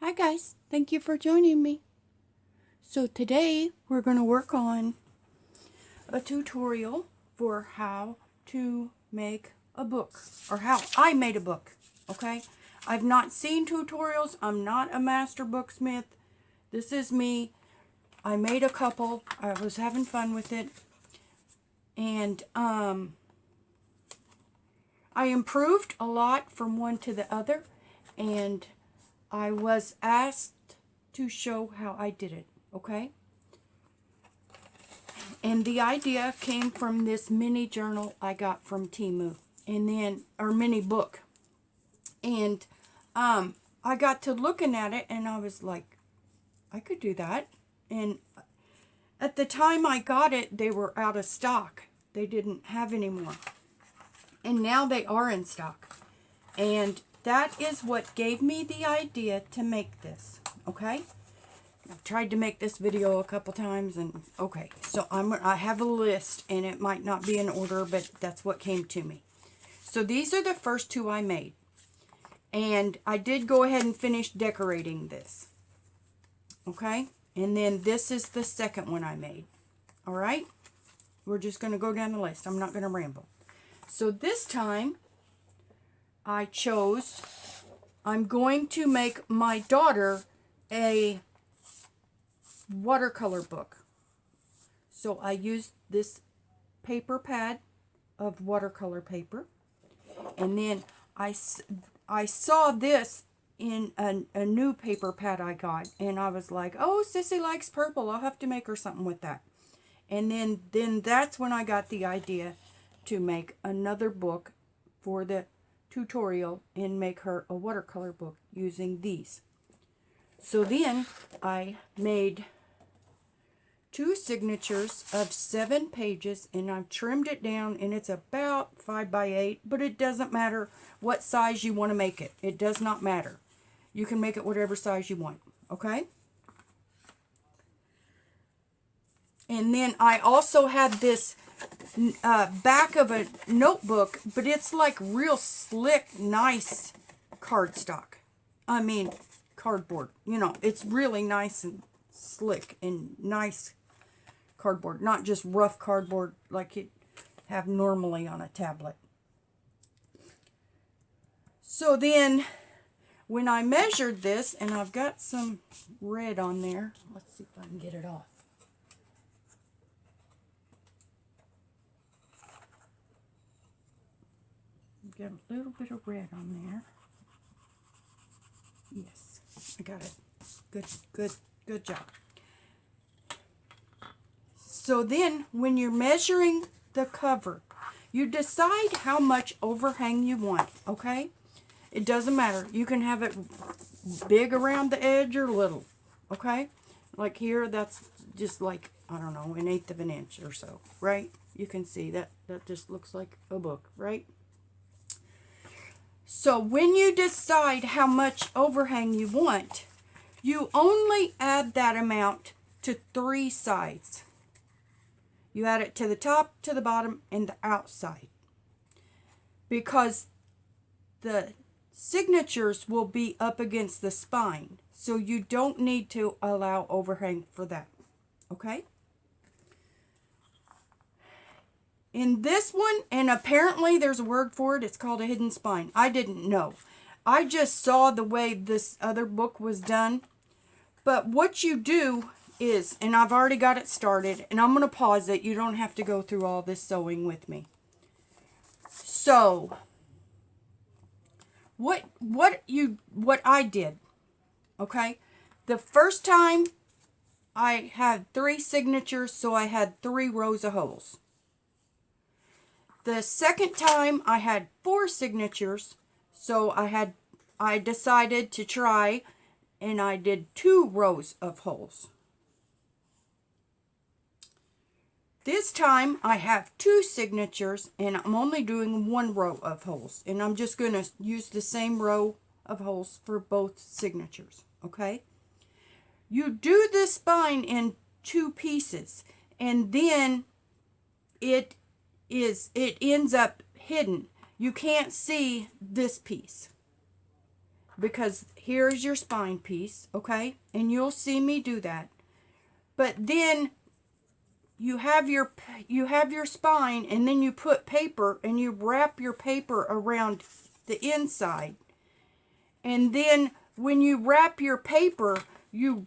Hi guys, thank you for joining me. So today we're going to work on a tutorial for how to make a book, or how I made a book, okay? I've not seen tutorials. I'm not a master booksmith. This is me. I made a couple. I was having fun with it. And I improved a lot from one to the other. And I was asked to show how I did it, okay? And the idea came from this mini journal I got from Temu, and then, or mini book. And I got to looking at it and I was like, I could do that. And at the time I got it, they were out of stock. They didn't have any more. And now they are in stock. And that is what gave me the idea to make this, okay? I've tried to make this video a couple times, and okay, so I have a list, and it might not be in order, but that's what came to me. So these are the first two I made, and I did go ahead and finish decorating this, okay? And then this is the second one I made. All right, we're just going to go down the list. I'm not going to ramble. So this time I chose, I'm going to make my daughter a watercolor book. So I used this paper pad of watercolor paper, and then I saw this in a new paper pad I got, and I was like, oh, Sissy likes purple, I'll have to make her something with that. And then that's when I got the idea to make another book for the tutorial and make her a watercolor book using these. So then I made two signatures of 7 pages, and I've trimmed it down, and it's about 5 by 8, but it doesn't matter what size you want to make it. It does not matter. You can make it whatever size you want, okay? And then I also had this back of a notebook, but it's like real slick, nice cardstock. I mean, cardboard. You know, it's really nice and slick and nice cardboard, not just rough cardboard like you have normally on a tablet. So then when I measured this, and I've got some red on there, let's see if I can get it off. Got a little bit of red on there. Yes, I got it. Good job. So then when you're measuring the cover, you decide how much overhang you want, okay? It doesn't matter. You can have it big around the edge or little, okay? Like here, that's just like, I don't know, 1/8 of an inch or so, right? You can see that just looks like a book, right? So when you decide how much overhang you want, you only add that amount to 3 sides. You add it to the top, to the bottom, and the outside. Because the signatures will be up against the spine. So you don't need to allow overhang for that. Okay? In this one, and apparently there's a word for it, it's called a hidden spine. I didn't know. I just saw the way this other book was done. But what you do is, and I've already got it started, and I'm going to pause it. You don't have to go through all this sewing with me. So, what I did, okay? The first time I had 3 signatures, so I had 3 rows of holes. The second time I had 4 signatures, so I decided to try, and I did 2 rows of holes. This time I have 2 signatures, and I'm only doing 1 row of holes, and I'm just going to use the same row of holes for both signatures, okay? You do the spine in 2 pieces, and then it ends up hidden. You can't see this piece. because here's your spine piece, okay? And you'll see me do that. But then you have your spine, and then you put paper and you wrap your paper around the inside. And then when you wrap your paper, you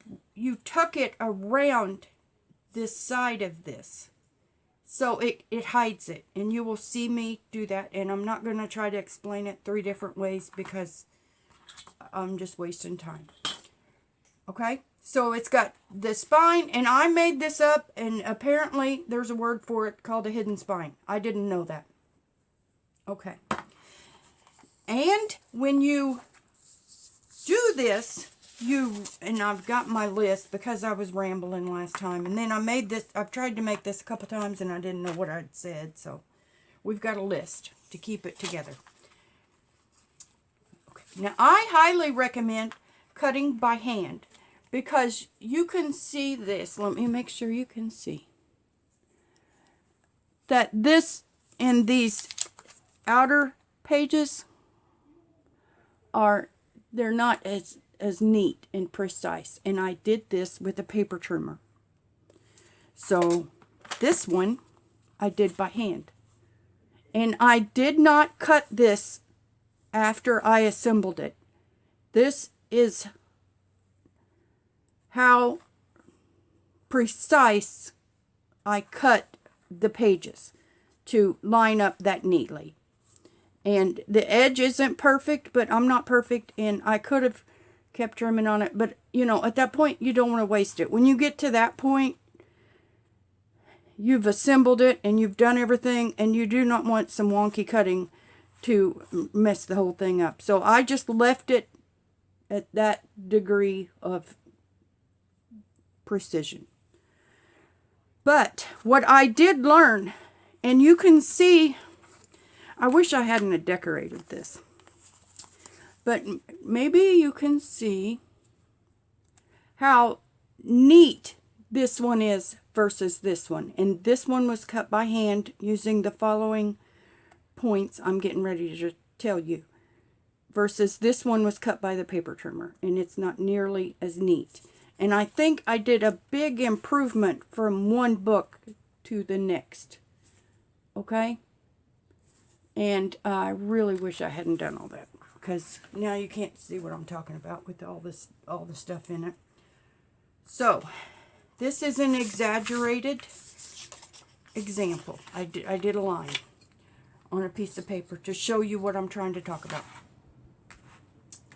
tuck it around this side of this. So it hides it. And you will see me do that. And I'm not going to try to explain it 3 different ways because I'm just wasting time. Okay? So it's got the spine, and I made this up, and apparently there's a word for it called a hidden spine. I didn't know that. Okay. And when you do this, and I've got my list because I was rambling last time, and then I made this, I've tried to make this a couple times and I didn't know what I'd said, so we've got a list to keep it together. Okay. Now I highly recommend cutting by hand because you can see this. Let me make sure you can see that this and these outer pages they're not as neat and precise, and I did this with a paper trimmer. So this one I did by hand, and I did not cut this after I assembled it. This is how precise I cut the pages to line up that neatly. And the edge isn't perfect, but I'm not perfect, and I could have kept trimming on it, but you know, at that point you don't want to waste it. When you get to that point, you've assembled it and you've done everything, and you do not want some wonky cutting to mess the whole thing up. So I just left it at that degree of precision. But what I did learn, and you can see, I wish I hadn't decorated this, but maybe you can see how neat this one is versus this one. And this one was cut by hand using the following points I'm getting ready to tell you. Versus this one was cut by the paper trimmer, and it's not nearly as neat. And I think I did a big improvement from one book to the next. Okay? And I really wish I hadn't done all that, because now you can't see what I'm talking about with all the stuff in it. So, this is an exaggerated example. I did a line on a piece of paper to show you what I'm trying to talk about.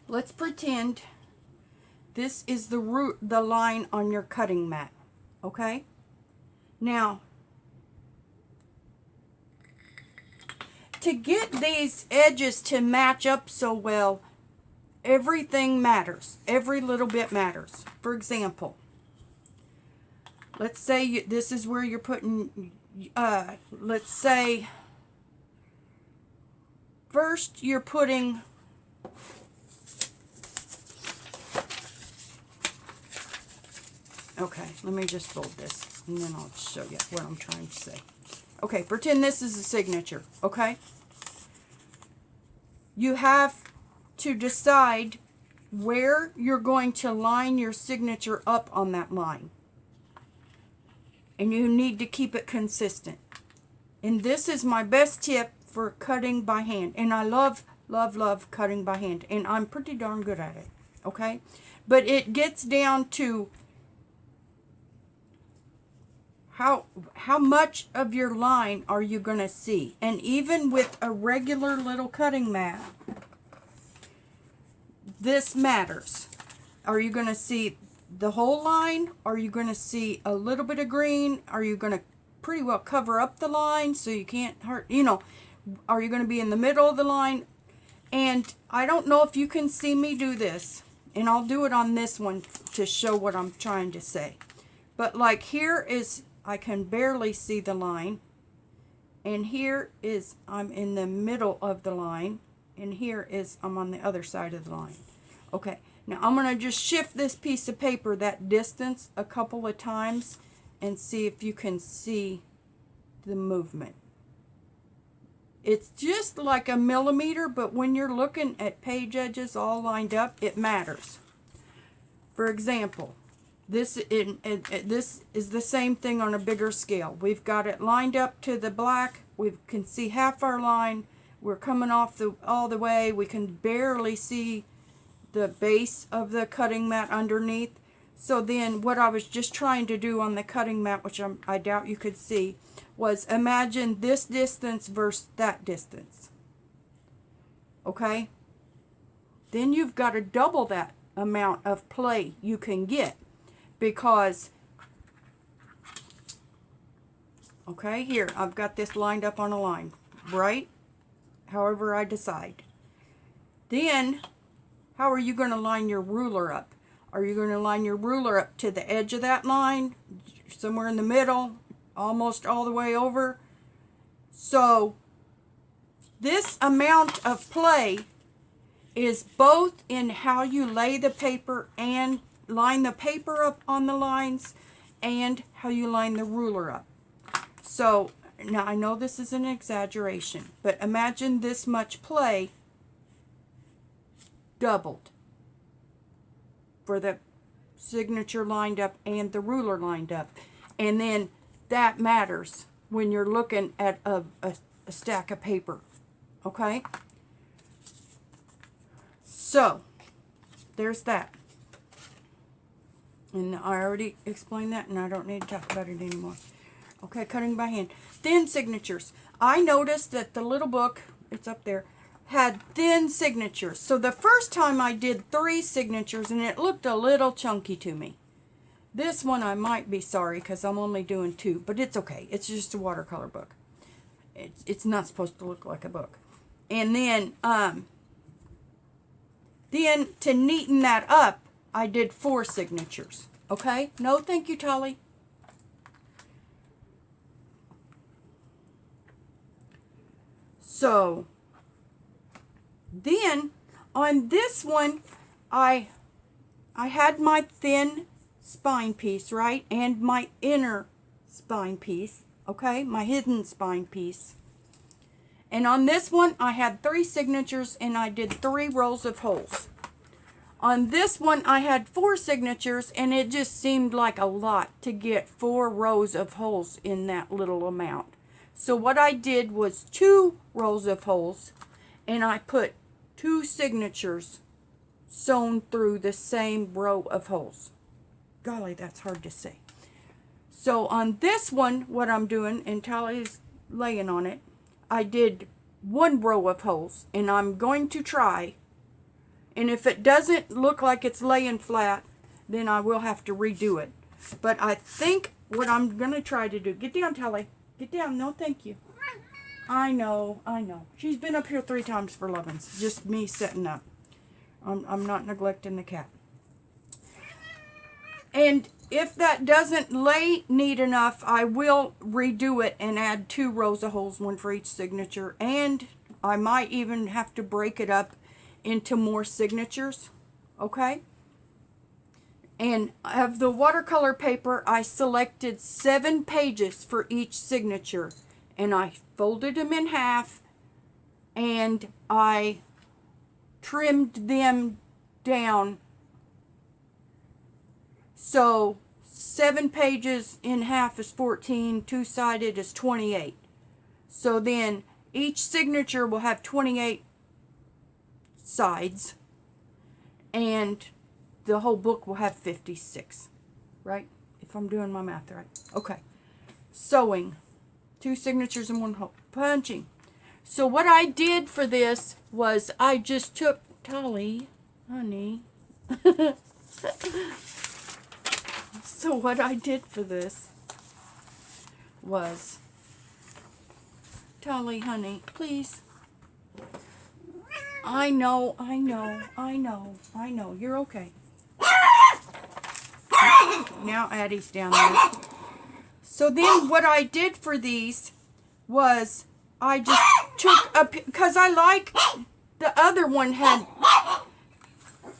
Let's pretend this is the line on your cutting mat, okay? Now, to get these edges to match up so well, everything matters. Every little bit matters. For example, let's say this is where you're putting, let's say, first you're putting, okay, let me just fold this and then I'll show you what I'm trying to say. Okay, pretend this is a signature, okay? You have to decide where you're going to line your signature up on that line. And you need to keep it consistent. And this is my best tip for cutting by hand. And I love, love, love cutting by hand. And I'm pretty darn good at it, okay? But it gets down to how much of your line are you going to see? And even with a regular little cutting mat, this matters. Are you going to see the whole line? Are you going to see a little bit of green? Are you going to pretty well cover up the line so you can't hurt, you know, are you going to be in the middle of the line? And I don't know if you can see me do this, and I'll do it on this one to show what I'm trying to say. But like here is, I can barely see the line, and here is, I'm in the middle of the line, and here is, I'm on the other side of the line. Okay, now I'm going to just shift this piece of paper that distance a couple of times and see if you can see the movement. It's just like a millimeter, but when you're looking at page edges all lined up, it matters. For example, this is the same thing on a bigger scale. We've got it lined up to the black. We can see half our line. We're coming off all the way. We can barely see the base of the cutting mat underneath. So then what I was just trying to do on the cutting mat, which I doubt you could see, was imagine this distance versus that distance. Okay? Then you've got to double that amount of play you can get, because, okay, here, I've got this lined up on a line, right? However I decide. Then, how are you going to line your ruler up? Are you going to line your ruler up to the edge of that line, somewhere in the middle, almost all the way over? So, this amount of play is both in how you lay the paper and line the paper up on the lines, and how you line the ruler up. So, now I know this is an exaggeration, but imagine this much play doubled for the signature lined up and the ruler lined up. And then that matters when you're looking at a stack of paper. Okay? So, there's that. And I already explained that, and I don't need to talk about it anymore. Okay, cutting by hand. Thin signatures. I noticed that the little book, it's up there, had thin signatures. So the first time I did 3 signatures, and it looked a little chunky to me. This one I might be sorry, because I'm only doing 2, but it's okay. It's just a watercolor book. It's not supposed to look like a book. And then to neaten that up, I did 4 signatures. Okay? No, thank you, Tolly. So, then on this one, I had my thin spine piece, right? And my inner spine piece, okay? My hidden spine piece. And on this one, I had 3 signatures, and I did 3 rows of holes. On this one, I had 4 signatures, and it just seemed like a lot to get 4 rows of holes in that little amount. So what I did was 2 rows of holes, and I put 2 signatures sewn through the same row of holes. Golly, that's hard to say. So on this one, what I'm doing, and Tally's laying on it, I did 1 row of holes, and I'm going to try. And if it doesn't look like it's laying flat, then I will have to redo it. But I think what I'm going to try to do... Get down, Tally. Get down. No, thank you. I know. She's been up here 3 times for Lovin's. Just me setting up. I'm not neglecting the cat. And if that doesn't lay neat enough, I will redo it and add 2 rows of holes, 1 for each signature. And I might even have to break it up into more signatures, okay? And of the watercolor paper, I selected 7 pages for each signature, and I folded them in half, and I trimmed them down. So 7 pages in half is 14, 2-sided is 28. So then each signature will have 28 sides, and the whole book will have 56, right? If I'm doing my math right. Okay. Sewing. 2 signatures and 1 hole. Punching. So what I did for this was I just took, Tolly, honey. So what I did for this was, Tolly, honey, please. I know. You're okay. Now Addie's down there. So then what I did for these was I just took because I like the other one had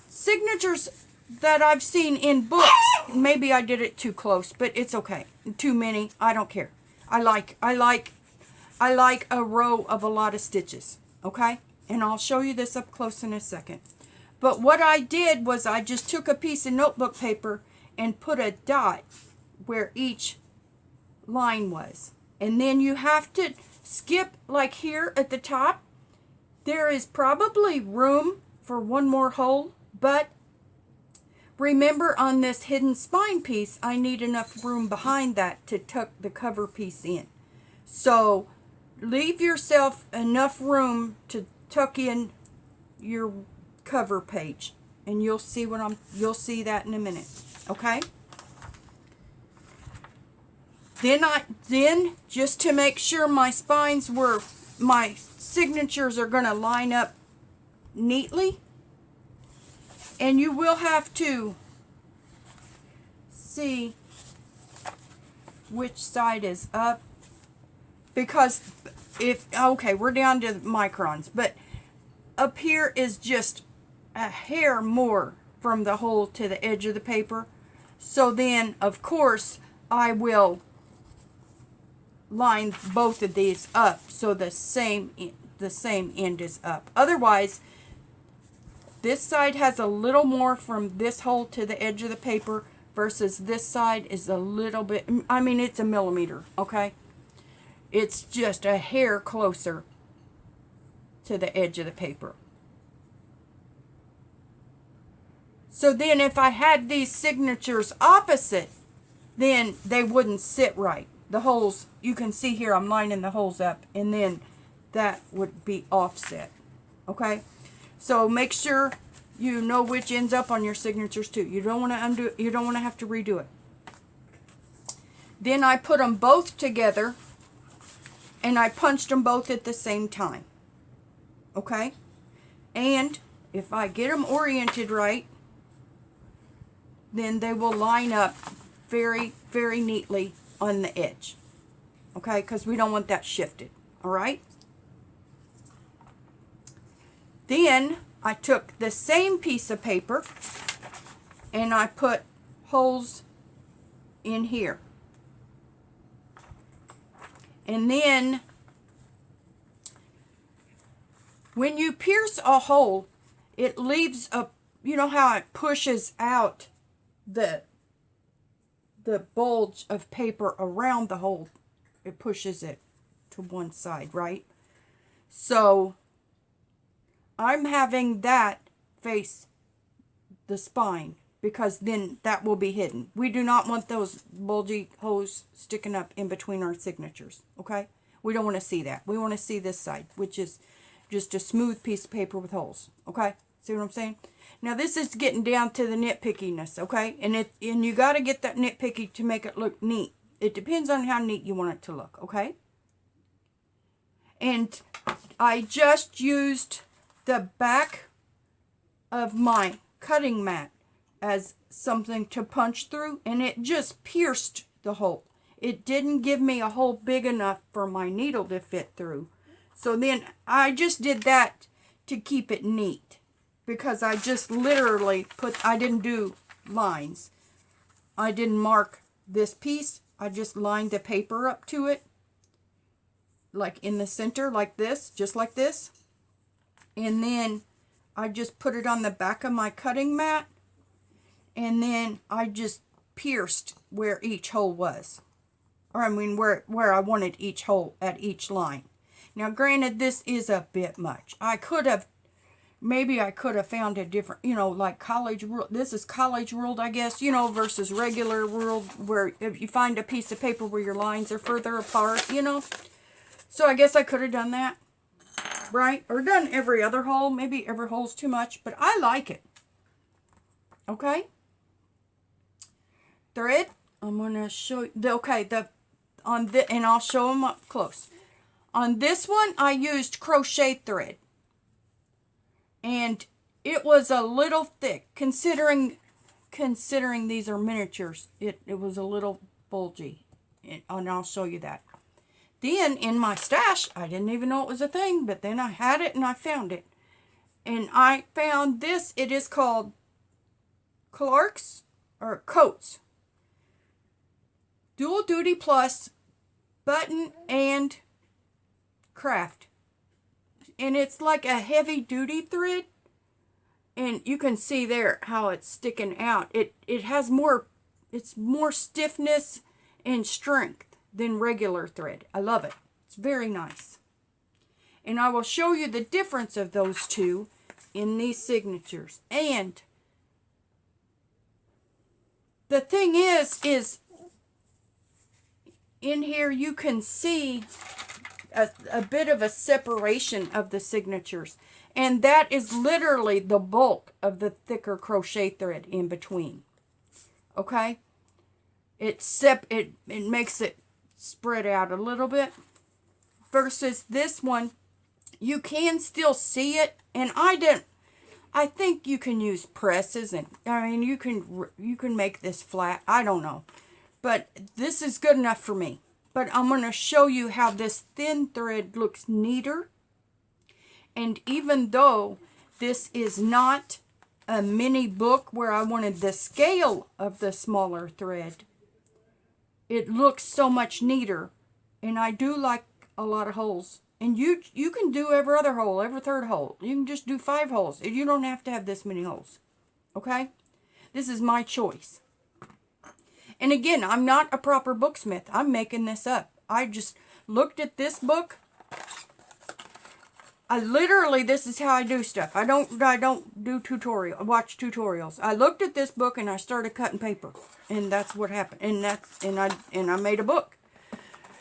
signatures that I've seen in books. Maybe I did it too close, but it's okay. Too many. I don't care. I like I like a row of a lot of stitches, okay? And I'll show you this up close in a second. But what I did was I just took a piece of notebook paper and put a dot where each line was. And then you have to skip like here at the top. There is probably room for one more hole, but remember on this hidden spine piece, I need enough room behind that to tuck the cover piece in. So leave yourself enough room to tuck in your cover page, and you'll see you'll see that in a minute. Okay? Then just to make sure my signatures are going to line up neatly, and you will have to see which side is up, because okay, we're down to microns, but up here is just a hair more from the hole to the edge of the paper. So then, of course, I will line both of these up so the same end is up. Otherwise, this side has a little more from this hole to the edge of the paper versus this side is a little bit, I mean, it's a millimeter, okay? It's just a hair closer to the edge of the paper. So then if I had these signatures opposite, then they wouldn't sit right. The holes, you can see here, I'm lining the holes up, and then that would be offset. Okay? So make sure you know which ends up on your signatures too. You don't want to have to redo it. Then I put them both together, and I punched them both at the same time. Okay? And if I get them oriented right, then they will line up very, very neatly on the edge. Okay? Because we don't want that shifted. Alright? Then I took the same piece of paper and I put holes in here. And then when you pierce a hole, it leaves a, you know how it pushes out the bulge of paper around the hole. It pushes it to one side, right? So I'm having that face the spine, because then that will be hidden. We do not want those bulgy holes sticking up in between our signatures, okay? We don't want to see that. We want to see this side, which is just a smooth piece of paper with holes, okay? See what I'm saying? Now this is getting down to the nitpickiness, okay? And you got to get that nitpicky to make it look neat. It depends on how neat you want it to look, okay? And I just used the back of my cutting mat as something to punch through, and it just pierced the hole. It didn't give me a hole big enough for my needle to fit through. So then I just did that to keep it neat, because I just literally I didn't do lines. I didn't mark this piece. I just lined the paper up to it, like in the center, like this, just like this. And then I just put it on the back of my cutting mat, and then I just pierced where each hole was. Or I mean where I wanted each hole at each line. Now granted, this is a bit much. Maybe I could have found a different, like college ruled. This is college ruled, I guess, versus regular ruled, where if you find a piece of paper where your lines are further apart, So I guess I could have done that, right? Or done every other hole. Maybe every hole's too much, but I like it. Okay? Thread. I'm going to show you. And I'll show them up close. On this one, I used crochet thread. And it was a little thick, considering these are miniatures. It was a little bulgy, and I'll show you that. Then in my stash, I didn't even know it was a thing, but then I had it and I found it. And I found this. It is called Clark's or Coats Dual Duty Plus button and Craft. And it's like a heavy duty thread. And you can see there how it's sticking out. It has more, it's more stiffness and strength than regular thread. I love it. It's very nice. And I will show you the difference of those two in these signatures. And the thing is in here you can see a bit of a separation of the signatures. And that is literally the bulk of the thicker crochet thread in between. Okay? It makes it spread out a little bit. Versus this one, you can still see it. And I think you can use presses, and I mean you can make this flat. I don't know. But this is good enough for me. But I'm going to show you how this thin thread looks neater. And even though this is not a mini book where I wanted the scale of the smaller thread, it looks so much neater. And I do like a lot of holes. And you can do every other hole, every third hole. You can just do 5 holes. You don't have to have this many holes. Okay? This is my choice. And again, I'm not a proper booksmith. I'm making this up. I just looked at this book. I literally, this is how I do stuff. I don't do watch tutorials. I looked at this book and I started cutting paper. And that's what happened. And I made a book.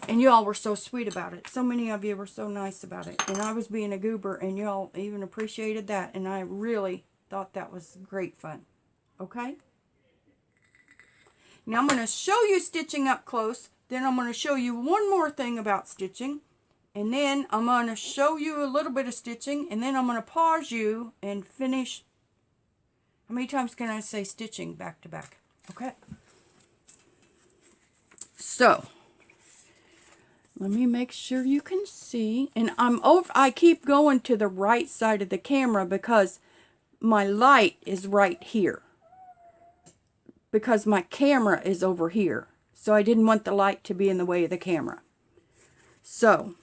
And y'all were so sweet about it. So many of you were so nice about it. And I was being a goober and y'all even appreciated that. And I really thought that was great fun. Okay? Now I'm going to show you stitching up close. Then I'm going to show you one more thing about stitching. And then I'm going to show you a little bit of stitching. And then I'm going to pause you and finish. How many times can I say stitching back to back? Okay. So, let me make sure you can see. And I keep going to the right side of the camera because my light is right here. Because my camera is over here. So I didn't want the light to be in the way of the camera. So,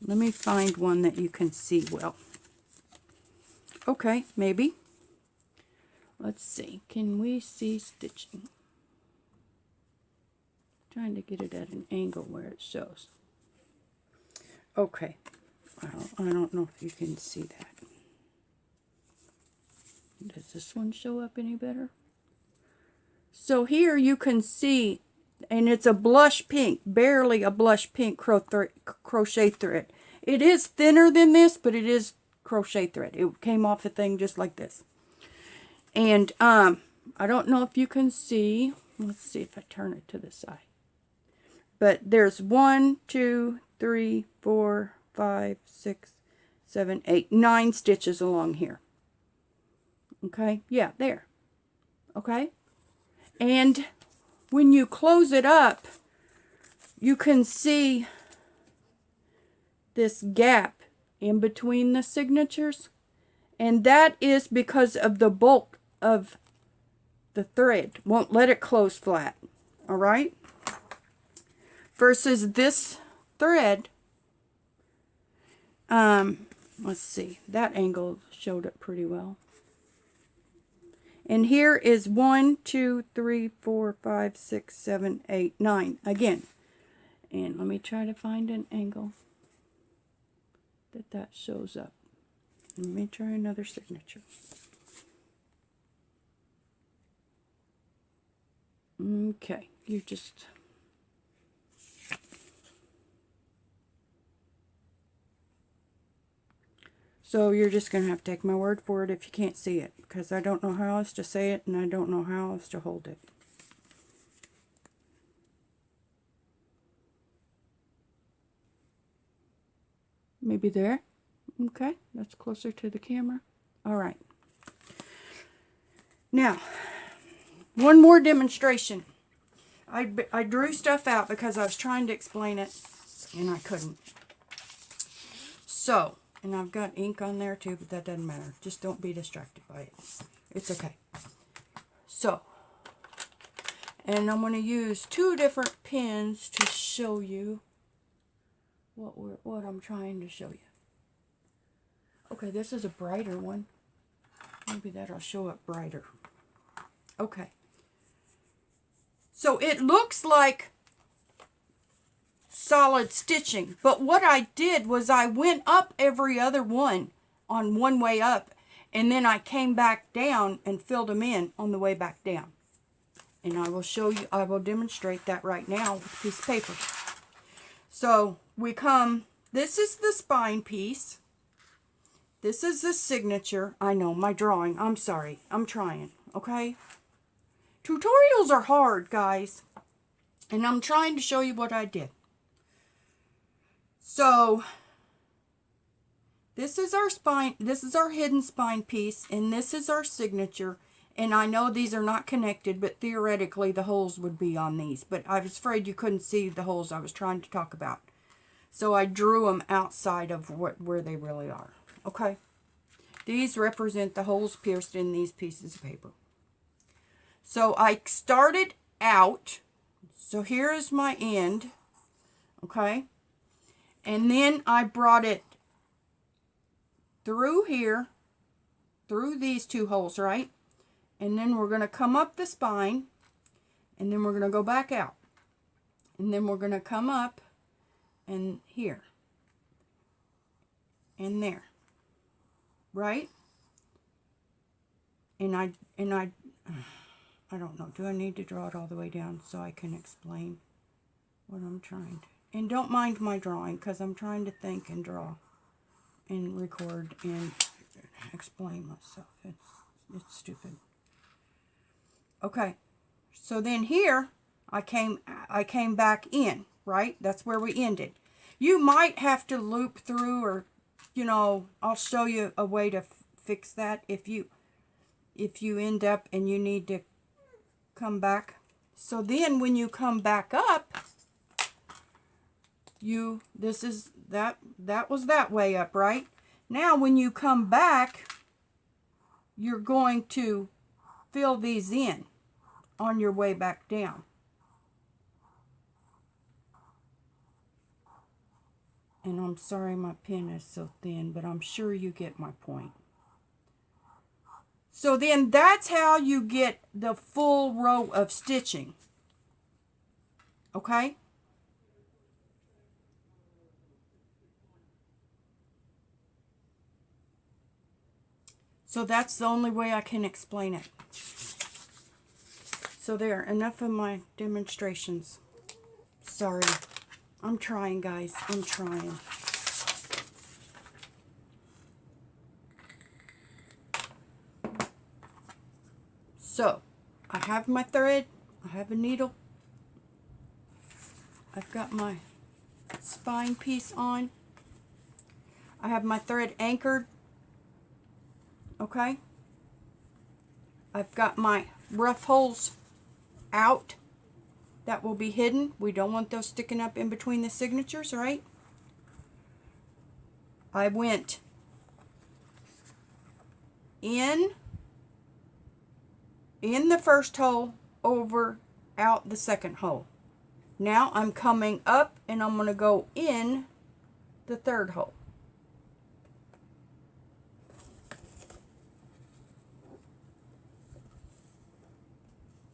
let me find one that you can see well. Okay, maybe. Let's see. Can we see stitching? Trying to get it at an angle where it shows. Okay. I don't know if you can see that. Does this one show up any better? So here you can see, and it's a blush pink, barely a blush pink crochet thread. It is thinner than this, but it is crochet thread. It came off the thing just like this. And I don't know if you can see. Let's see if I turn it to the side. But there's 1, 2, 3, 4, 5, 6, 7, 8, 9 stitches along here. Okay, yeah, there. Okay, and when you close it up, you can see this gap in between the signatures, and that is because of the bulk of the thread. Won't let it close flat. All right, versus this thread. Let's see, that angle showed it pretty well. And here is 1, 2, 3, 4, 5, 6, 7, 8, 9. Again. And let me try to find an angle that shows up. Let me try another signature. Okay. You just... So you're just going to have to take my word for it if you can't see it, because I don't know how else to say it and I don't know how else to hold it. Maybe there. Okay, that's closer to the camera. All right. Now, one more demonstration. I drew stuff out because I was trying to explain it and I couldn't. So... and I've got ink on there too, but that doesn't matter. Just don't be distracted by it. It's okay. So, and I'm going to use 2 different pens to show you what I'm trying to show you. Okay, this is a brighter one. Maybe that'll show up brighter. Okay. So it looks like solid stitching, but what I did was I went up every other one on one way up, and then I came back down and filled them in on the way back down. And I will show you, I will demonstrate that right now with a piece of paper. So we come, this is the spine piece. This is the signature. I know, my drawing. I'm sorry. I'm trying, okay? Tutorials are hard, guys. And I'm trying to show you what I did. So, this is our spine. This is our hidden spine piece. And this is our signature. And I know these are not connected, but theoretically the holes would be on these. But I was afraid you couldn't see the holes I was trying to talk about. So I drew them outside of where they really are. Okay? These represent the holes pierced in these pieces of paper. So I started out. So here is my end. Okay? And then I brought it through here, through these two holes, right? And then we're going to come up the spine, and then we're going to go back out. And then we're going to come up and here. And there. Right? And I don't know. Do I need to draw it all the way down so I can explain what I'm trying to? And don't mind my drawing, because I'm trying to think and draw and record and explain myself. It's stupid. Okay. So then here I came back in, right? That's where we ended. You might have to loop through, or I'll show you a way to fix that if you end up and you need to come back. So then when you come back up, that was that way up, right? Now when you come back, you're going to fill these in on your way back down. And I'm sorry my pen is so thin, but I'm sure you get my point. So then that's how you get the full row of stitching. Okay? So that's the only way I can explain it. So there, enough of my demonstrations. Sorry. I'm trying, guys. I'm trying. So, I have my thread. I have a needle. I've got my spine piece on. I have my thread anchored. Okay? I've got my rough holes out. That will be hidden. We don't want those sticking up in between the signatures, right? I went in the first hole, over, out the second hole. Now I'm coming up and I'm going to go in the third hole.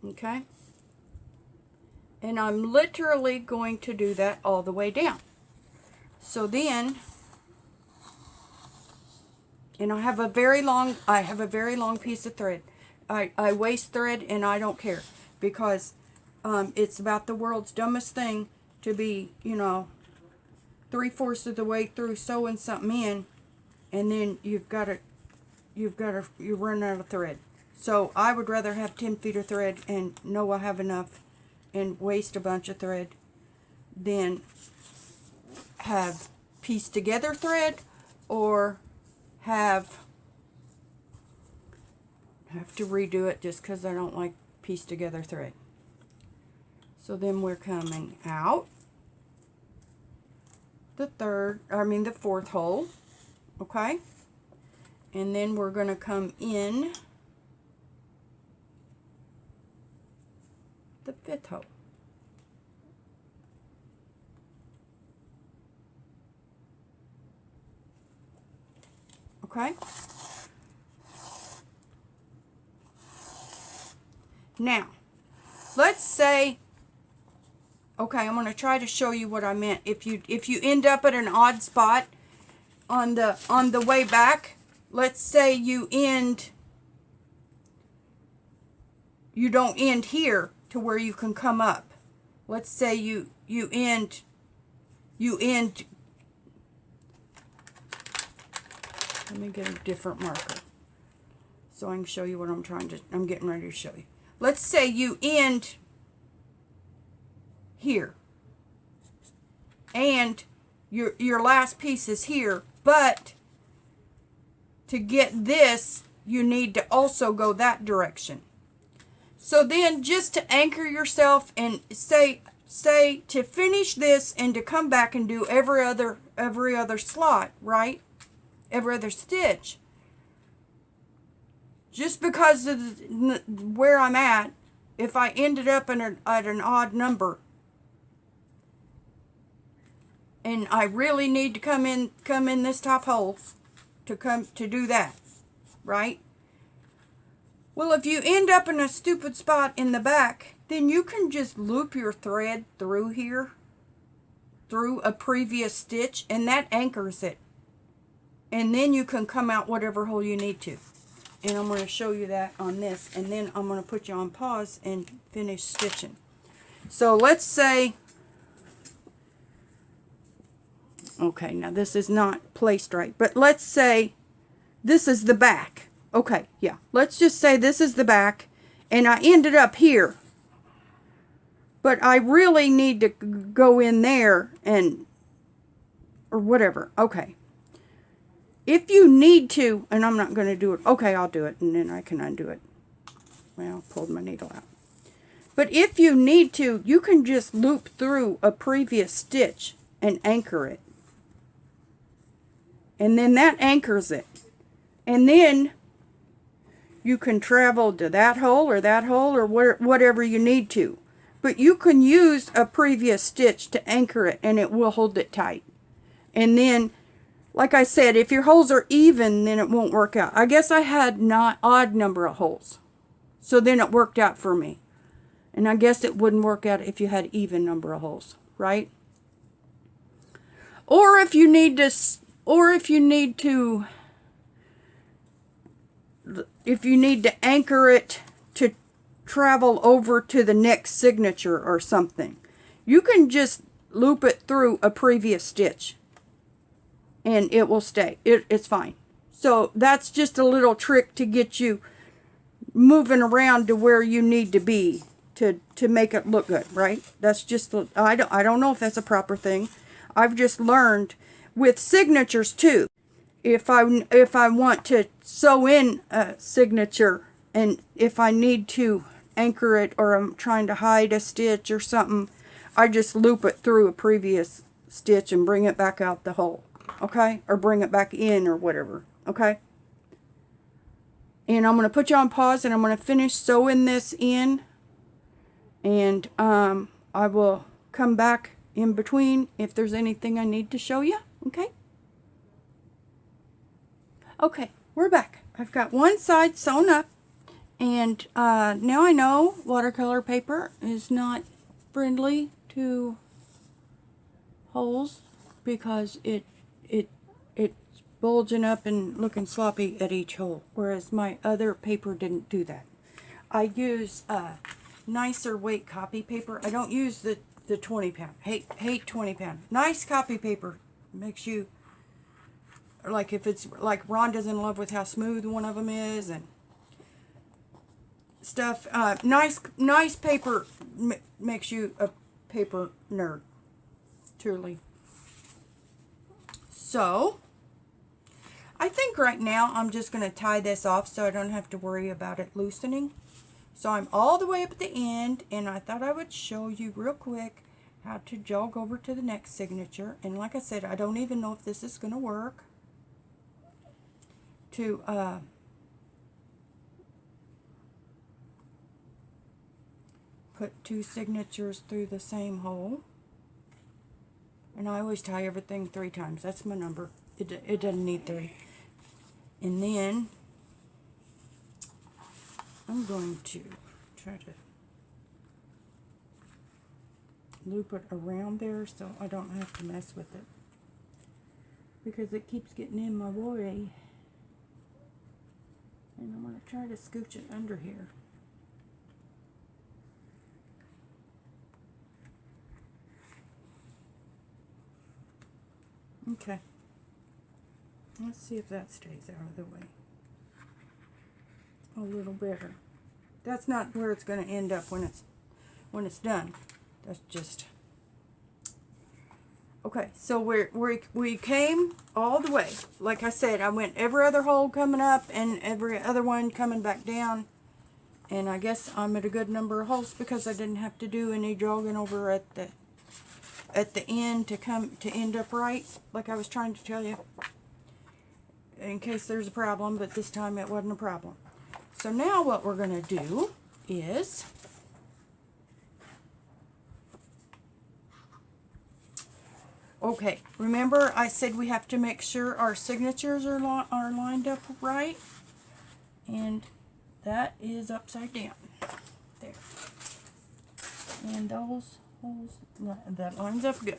Okay? And I'm literally going to do that all the way down. So then, and I have a very long piece of thread. I waste thread and I don't care, because it's about the world's dumbest thing to be, 3/4 of the way through sewing something in, and then you run out of thread. So I would rather have 10 feet of thread and know I have enough and waste a bunch of thread than have pieced together thread, or have to redo it just because I don't like pieced together thread. So then we're coming out the fourth hole, okay? And then we're going to come in the fifth hole. Okay? Now, let's say, okay, I'm going to try to show you what I meant. If you end up at an odd spot on the way back, let's say you don't end here to where you can come up. Let's say you end, let me get a different marker so I can show you what I'm getting ready to show you. Let's say you end here and your last piece is here, but to get this you need to also go that direction. So then just to anchor yourself and say to finish this and to come back and do every other slot, right? Every other stitch. Just because of where I'm at, if I ended up at an odd number and I really need to come in this top hole to do that, right? Well, if you end up in a stupid spot in the back, then you can just loop your thread through here, through a previous stitch, and that anchors it. And then you can come out whatever hole you need to. And I'm going to show you that on this, and then I'm going to put you on pause and finish stitching. So let's say, okay, now this is not placed right, but let's say this is the back. Okay, yeah, let's just say this is the back, and I ended up here. But I really need to go in there or whatever. Okay. If you need to, and I'm not going to do it. Okay, I'll do it, and then I can undo it. Well, I pulled my needle out. But if you need to, you can just loop through a previous stitch and anchor it. And then that anchors it. And then you can travel to that hole or whatever you need to. But you can use a previous stitch to anchor it, and it will hold it tight. And then, like I said, if your holes are even, then it won't work out. I guess I had not odd number of holes. So then it worked out for me. And I guess it wouldn't work out if you had even number of holes, right? Or if you need to anchor it to travel over to the next signature or something, you can just loop it through a previous stitch and it will stay. It's fine. So that's just a little trick to get you moving around to where you need to be to make it look good, right? That's just, I don't know if that's a proper thing. I've just learned with signatures too. If I want to sew in a signature, and if I need to anchor it, or I'm trying to hide a stitch or something, I just loop it through a previous stitch and bring it back out the hole, okay? Or bring it back in or whatever, okay? And I'm going to put you on pause, and I'm going to finish sewing this in, and I will come back in between if there's anything I need to show you, okay? Okay, we're back. I've got one side sewn up, and now I know watercolor paper is not friendly to holes because it's bulging up and looking sloppy at each hole, whereas my other paper didn't do that. I use nicer weight copy paper. I don't use the 20 pound. Hate 20 pound. Nice copy paper makes you, like, if it's like Rhonda's in love with how smooth one of them is and stuff. Nice paper makes you a paper nerd, truly. So I think right now I'm just going to tie this off so I don't have to worry about it loosening. So I'm all the way up at the end, and I thought I would show you real quick how to jog over to the next signature. And like I said, I don't even know if this is going to work. To put two signatures through the same hole. And I always tie everything 3 times. That's my number. It doesn't need 3. And then I'm going to try to loop it around there so I don't have to mess with it, because it keeps getting in my way. And I'm going to try to scooch it under here. Okay. Let's see if that stays out of the way a little better. That's not where it's going to end up when it's done. That's just okay. So we came all the way. Like I said, I went every other hole coming up and every other one coming back down. And I guess I'm at a good number of holes because I didn't have to do any jogging over at the end to end up right, like I was trying to tell you, in case there's a problem, but this time it wasn't a problem. So now what we're going to do is okay, remember I said we have to make sure our signatures are lined up right, and that is upside down there, and those holes, that lines up good.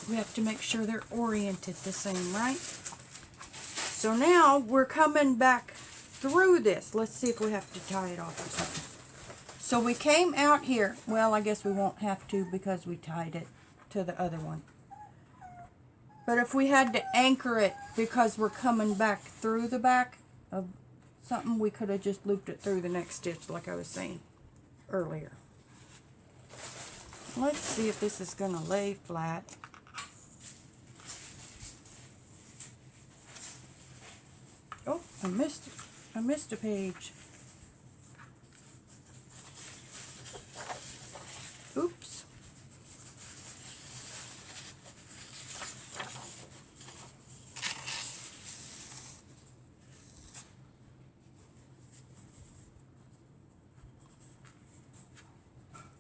We have to make sure they're oriented the same, right? So now we're coming back through this. Let's see if we have to tie it off or something. So we came out here. Well, I guess we won't have to because we tied it to the other one. But if we had to anchor it because we're coming back through the back of something, we could have just looped it through the next stitch like I was saying earlier. Let's see if this is going to lay flat. Oh, I missed it. I missed a page. Oops.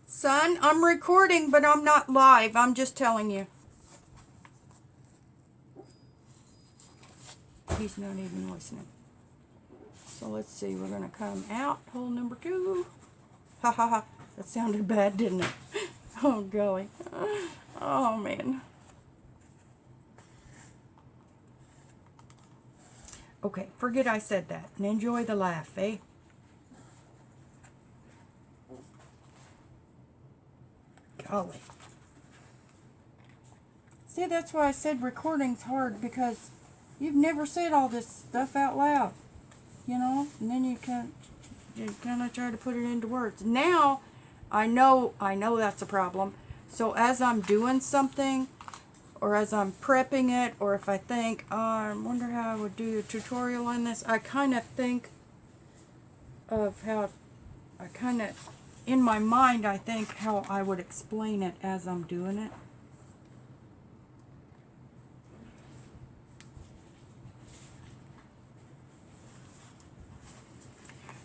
Son, I'm recording, but I'm not live. I'm just telling you. He's not even listening. So let's see. We're going to come out. Hole number 2. Ha ha ha. That sounded bad, didn't it? Oh, golly. Oh, man. Okay, forget I said that. And enjoy the laugh, eh? Golly. See, that's why I said recording's hard, because you've never said all this stuff out loud, you know? And then you kind of try to put it into words. Now, I know that's a problem. So as I'm doing something, or as I'm prepping it, or if I think, oh, I wonder how I would do a tutorial on this, I kind of think of how, in my mind, I think how I would explain it as I'm doing it.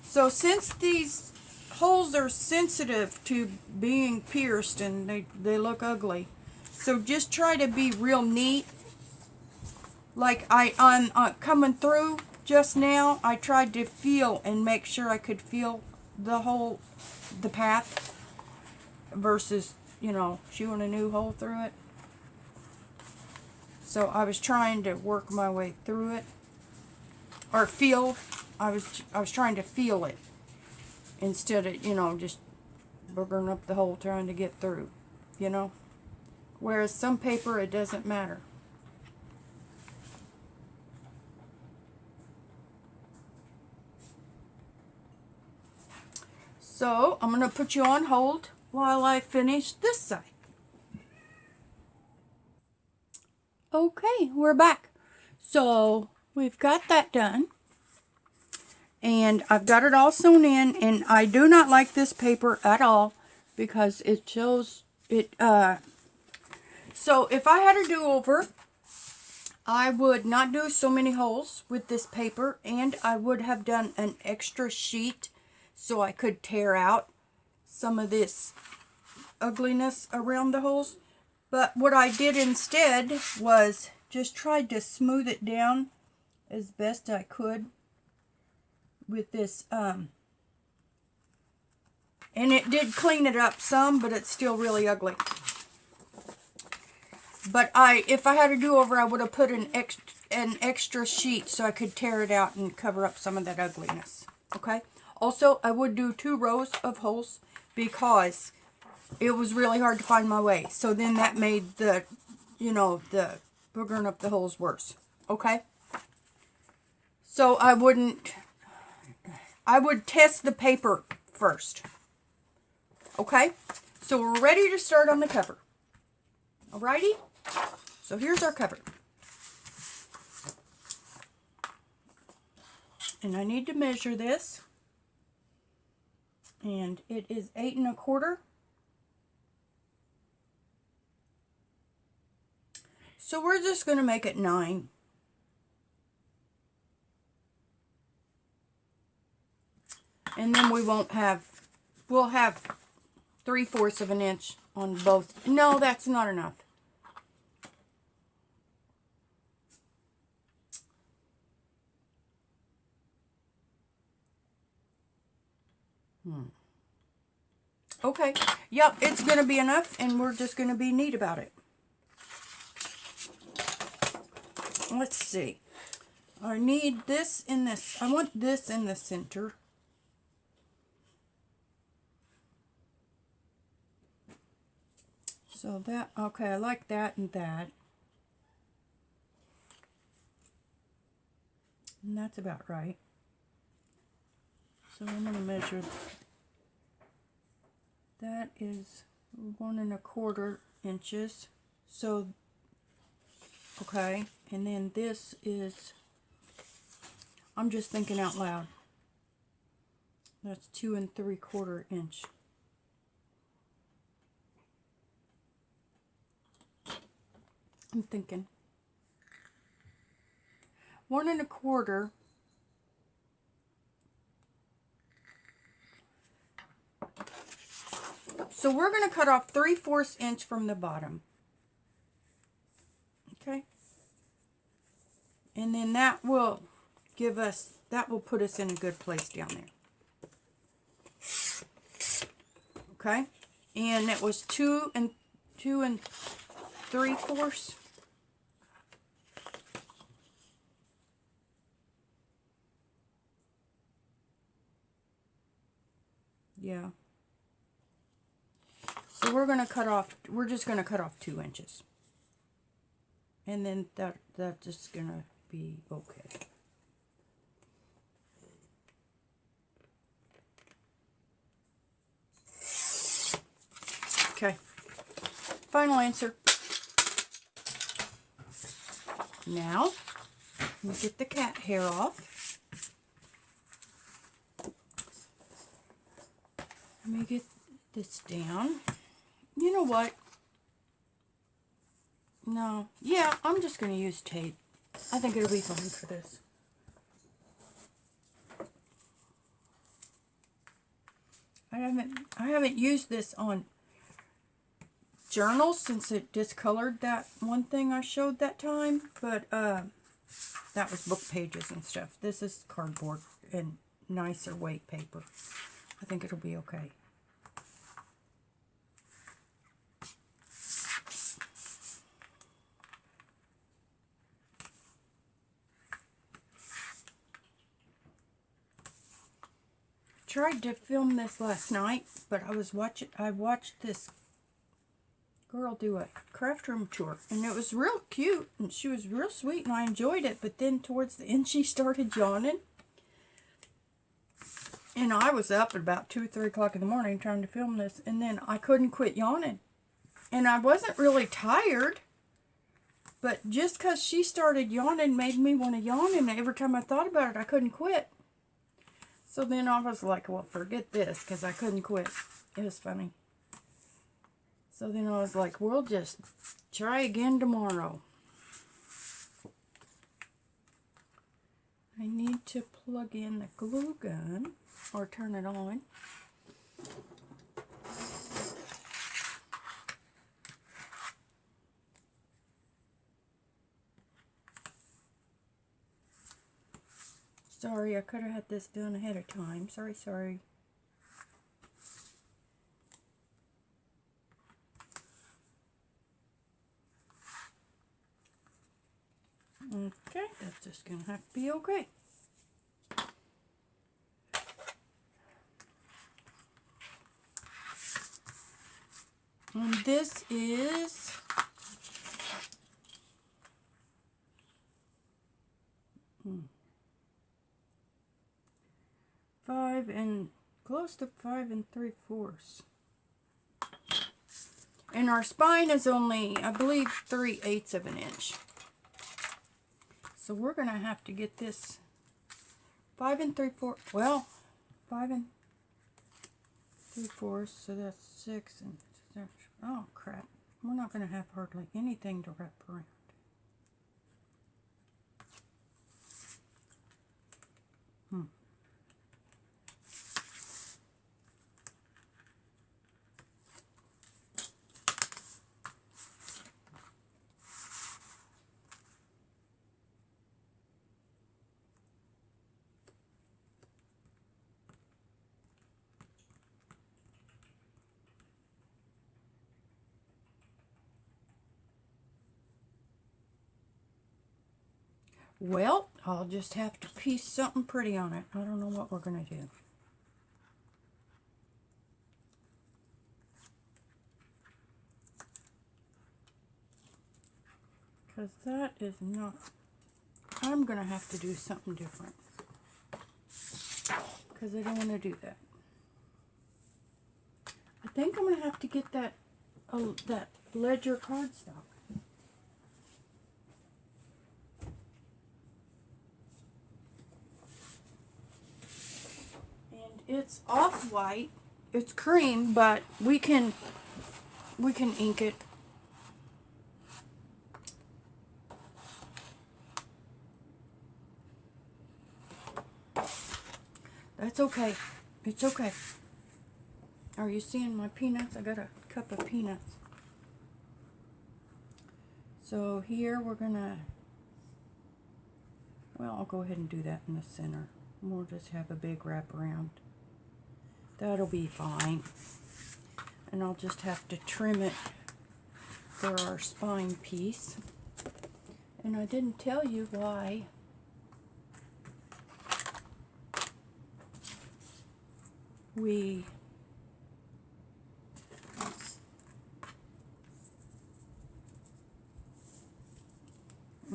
So since these holes are sensitive to being pierced and they look ugly, so just try to be real neat. Like I'm coming through just now, I tried to feel and make sure I could feel the path versus, you know, shooting a new hole through it. So I was trying to work my way through it, or feel. I was trying to feel it instead of, you know, just boogering up the hole trying to get through, you know. Whereas some paper, it doesn't matter. So I'm going to put you on hold while I finish this side. Okay, we're back. So we've got that done. And I've got it all sewn in, and I do not like this paper at all because it shows it. So if I had a do-over, I would not do so many holes with this paper, and I would have done an extra sheet so I could tear out some of this ugliness around the holes. But what I did instead was just tried to smooth it down as best I could with this, and it did clean it up some, but it's still really ugly. But if I had a do-over, I would have put an extra sheet so I could tear it out and cover up some of that ugliness. Okay? Also, I would do 2 rows of holes because it was really hard to find my way. So then that made the, the boogering up the holes worse. Okay? So I would test the paper first. Okay? So we're ready to start on the cover. Alrighty? So here's our cover. And I need to measure this. And it is 8 1/4. So we're just going to make it 9. And then we'll have 3/4 of an inch on both. No, that's not enough. Okay, yep, it's going to be enough, and we're just going to be neat about it. Let's see. I need this in this. I want this in the center. So that, okay, I like that and that. And that's about right. So I'm going to measure. That is 1 1/4 inches. So, okay, and then this is, I'm just thinking out loud. That's 2 3/4 inch. I'm thinking 1 1/4. So we're going to cut off 3/4 inch from the bottom. Okay. And then that will put us in a good place down there. Okay. And it was 2 3/4. Yeah. So we're just going to cut off 2 inches. And then that's just going to be okay. Okay. Final answer. Now, let me get the cat hair off. Let me get this down. You know what? No. Yeah, I'm just going to use tape. I think it'll be fine for this. I haven't used this on journals since it discolored that one thing I showed that time, but that was book pages and stuff. This is cardboard and nicer weight paper. I think it'll be okay. Tried to film this last night, but I watched this girl do a craft room tour, and it was real cute, and she was real sweet, and I enjoyed it, but then towards the end she started yawning, and I was up at about 2 or 3 o'clock in the morning trying to film this, and then I couldn't quit yawning, and I wasn't really tired, but just because she started yawning made me want to yawn, and every time I thought about it I couldn't quit. So then I was like, well, forget this, because I couldn't quit. It was funny. So then I was like, we'll just try again tomorrow. I need to plug in the glue gun, or turn it on. Sorry, I could have had this done ahead of time. Sorry. Okay, that's just going to have to be okay. And this is close to 5 3/4. And our spine is only, I believe, 3/8 of an inch. So we're going to have to get this 5 3/4, well, 5 3/4, so that's 6 and 7. Oh, crap. We're not going to have hardly anything to wrap around. Well, I'll just have to piece something pretty on it. I don't know what we're going to do. Because that is not... I'm going to have to do something different. Because I don't want to do that. I think I'm going to have to get that Ledger cardstock. It's off-white. It's cream, but we can ink it. That's okay. It's okay. Are you seeing my peanuts? I got a cup of peanuts. So here we're gonna, well, I'll go ahead and do that in the center. We'll just have a big wrap around. That'll be fine. And I'll just have to trim it for our spine piece. And I didn't tell you why we I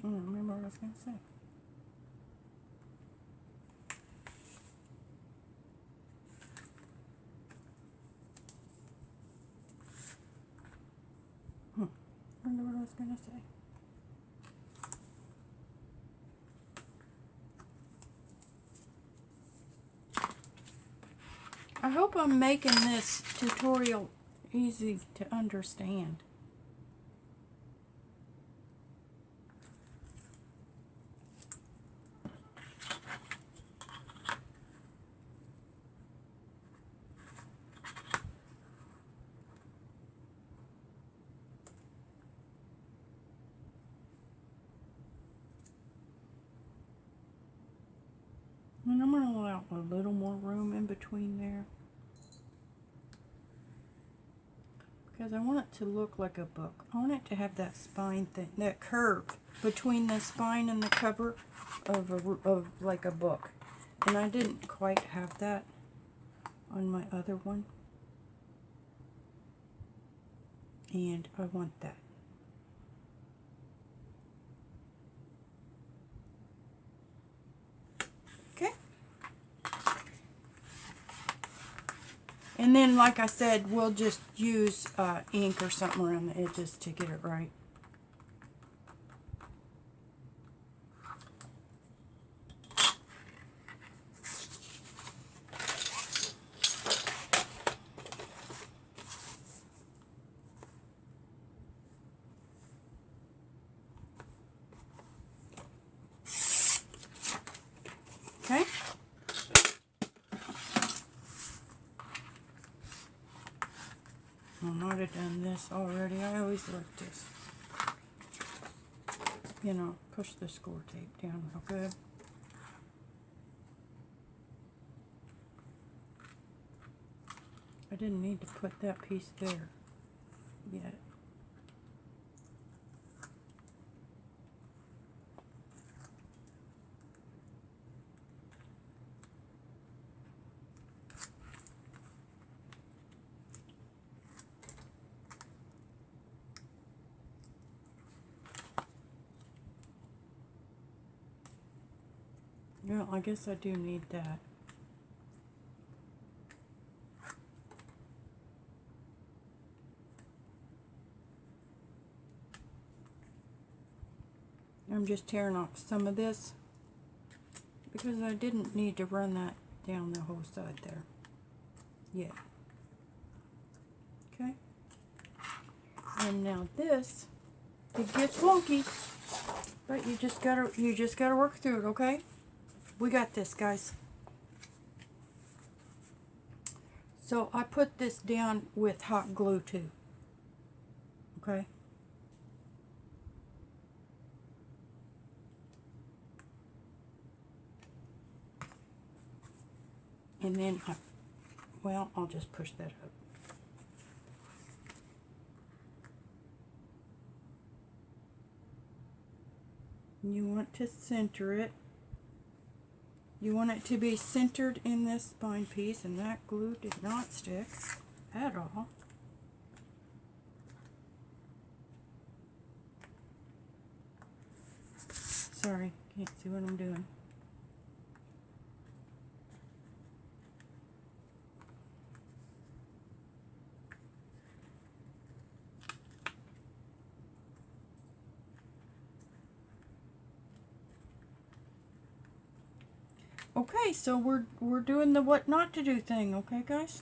don't remember what I was going to say. I wonder what I was going to say. I hope I'm making this tutorial easy to understand. And I'm going to allow a little more room in between there. Because I want it to look like a book. I want it to have that spine thing, that curve between the spine and the cover of like a book. And I didn't quite have that on my other one. And I want that. Okay. And then, like I said, we'll just use ink or something around the edges to get it right. Okay? I might have done this already. I always like this. You know, push the score tape down real good. I didn't need to put that piece there yet. Well, I guess I do need that. I'm just tearing off some of this because I didn't need to run that down the whole side there. Yeah. Okay. And now this, it gets wonky, but you just gotta work through it, okay? We got this, guys. So I put this down with hot glue too. Okay? And then, I'll just push that up. You want to center it. You want it to be centered in this spine piece, and that glue did not stick at all. Sorry, can't see what I'm doing. Okay, so we're doing the what not to do thing, okay, guys?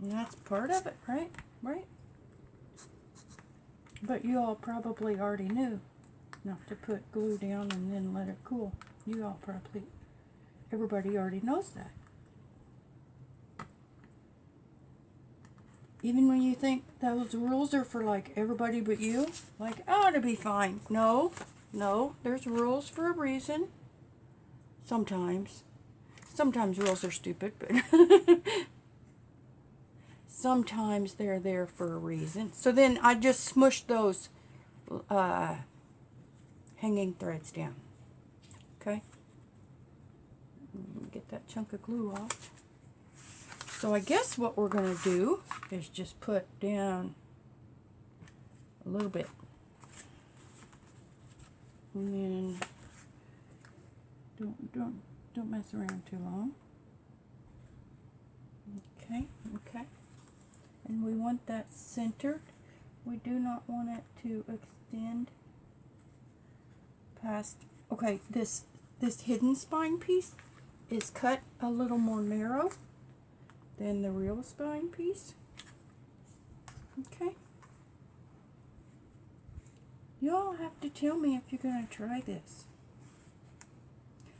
And that's part of it, right? Right? But you all probably already knew not to put glue down and then let it cool. You all probably, everybody already knows that. Even when you think those rules are for like everybody but you, like, oh, it'll be fine. No, there's rules for a reason. Sometimes rules are stupid, but sometimes they're there for a reason. So then I just smushed those hanging threads down. Okay? Get that chunk of glue off. So I guess what we're going to do is just put down a little bit. And then don't mess around too long. Okay. And we want that centered. We do not want it to extend past. Okay, this hidden spine piece is cut a little more narrow than the real spine piece. Okay. Y'all have to tell me if you're going to try this.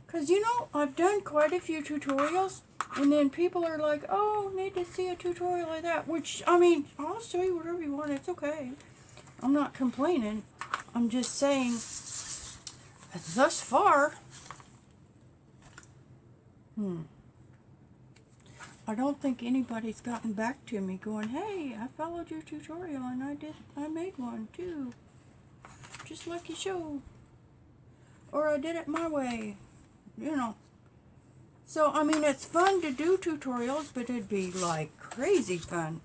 Because, I've done quite a few tutorials, and then people are like, oh, need to see a tutorial like that. Which, I'll show you whatever you want. It's okay. I'm not complaining. I'm just saying, thus far, I don't think anybody's gotten back to me going, hey, I followed your tutorial and I made one too. Just like you showed. Or I did it my way. So, it's fun to do tutorials, but it'd be like crazy fun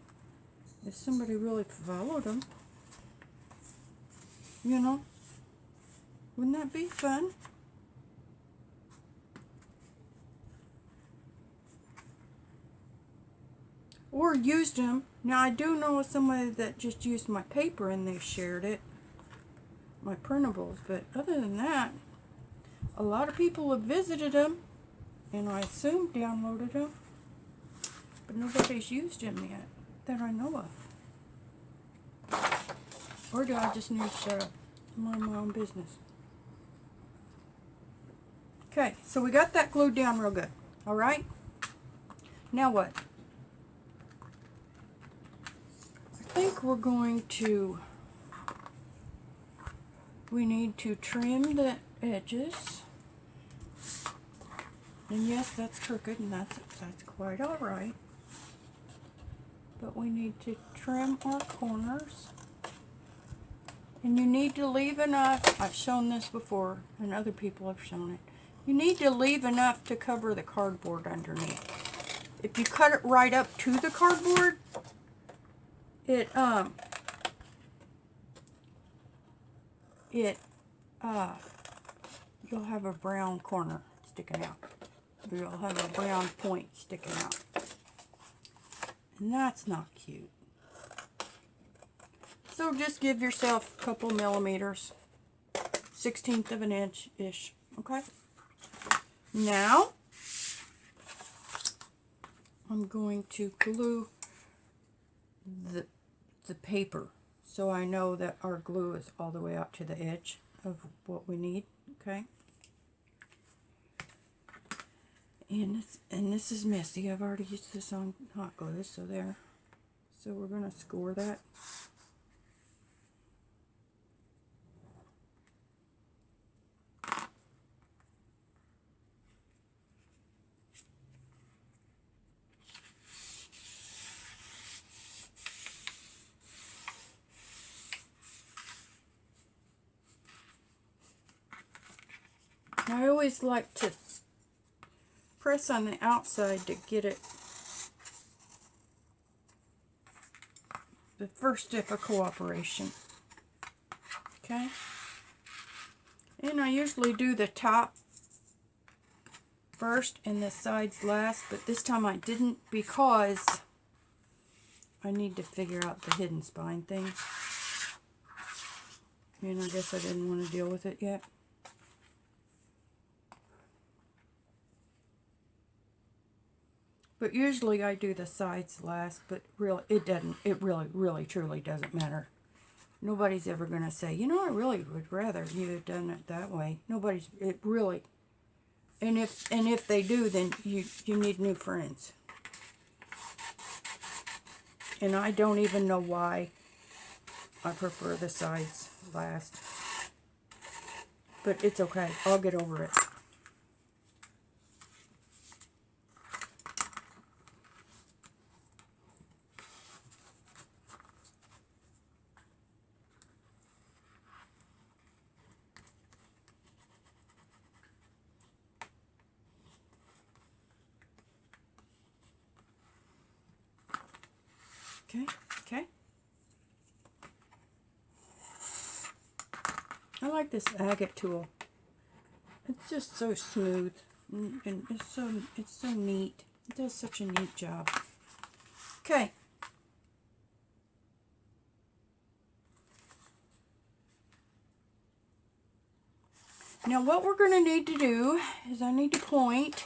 if somebody really followed them. Wouldn't that be fun? Or used them. Now, I do know somebody that just used my paper and they shared it, my printables, but other than that, a lot of people have visited them, and I assume downloaded them, but nobody's used them yet that I know of. Or do I just need to shut up and mind my own business? Okay, so we got that glued down real good. All right? Now what? I think we're going to, we need to trim the edges. And yes, that's crooked, and that's quite all right. But we need to trim our corners. And you need to leave enough, I've shown this before, and other people have shown it. You need to leave enough to cover the cardboard underneath. If you cut it right up to the cardboard, you'll have a brown corner sticking out. You'll have a brown point sticking out. And that's not cute. So just give yourself a couple millimeters, 1/16 of an inch-ish, okay? Now, I'm going to glue the paper so I know that our glue is all the way out to the edge of what we need, okay? And this is messy. I've already used this on hot glue, so there. So we're going to score that. I always like to press on the outside to get it the first step of cooperation. Okay? And I usually do the top first and the sides last, but this time I didn't because I need to figure out the hidden spine thing. And I guess I didn't want to deal with it yet. But usually I do the sides last, but really it doesn't. It really truly doesn't matter. Nobody's ever going to say, you know, I really would rather you had done it that way. Nobody's, it really, and if they do, then you need new friends. And I don't even know why I prefer the sides last. But it's okay. I'll get over it. Okay. I like this agate tool. It's just so smooth and it's so neat. It does such a neat job. Okay. Now what we're going to need to do is I need to point.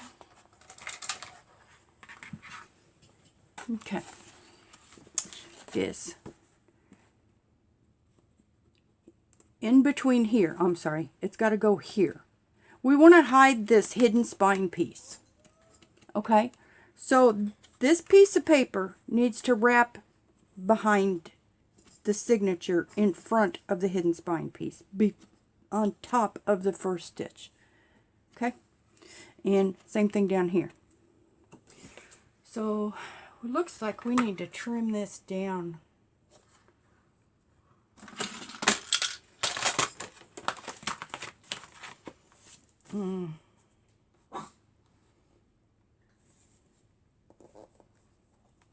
Okay. Is in between here. I'm sorry. It's got to go here. We want to hide this hidden spine piece. Okay? So this piece of paper needs to wrap behind the signature in front of the hidden spine piece. Be on top of the first stitch. Okay? And same thing down here. So it looks like we need to trim this down. And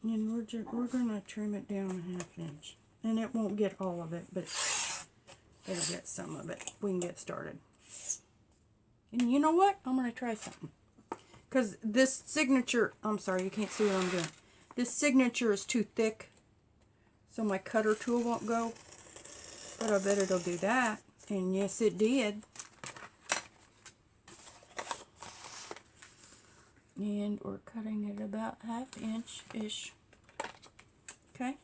we're going to trim it down a 1/2 inch. And it won't get all of it, but it'll get some of it. We can get started. And you know what? I'm going to try something. Because this signature, I'm sorry, you can't see what I'm doing. This signature is too thick, so my cutter tool won't go. But I bet it'll do that. And yes, it did. And we're cutting it about 1/2 inch-ish. Okay.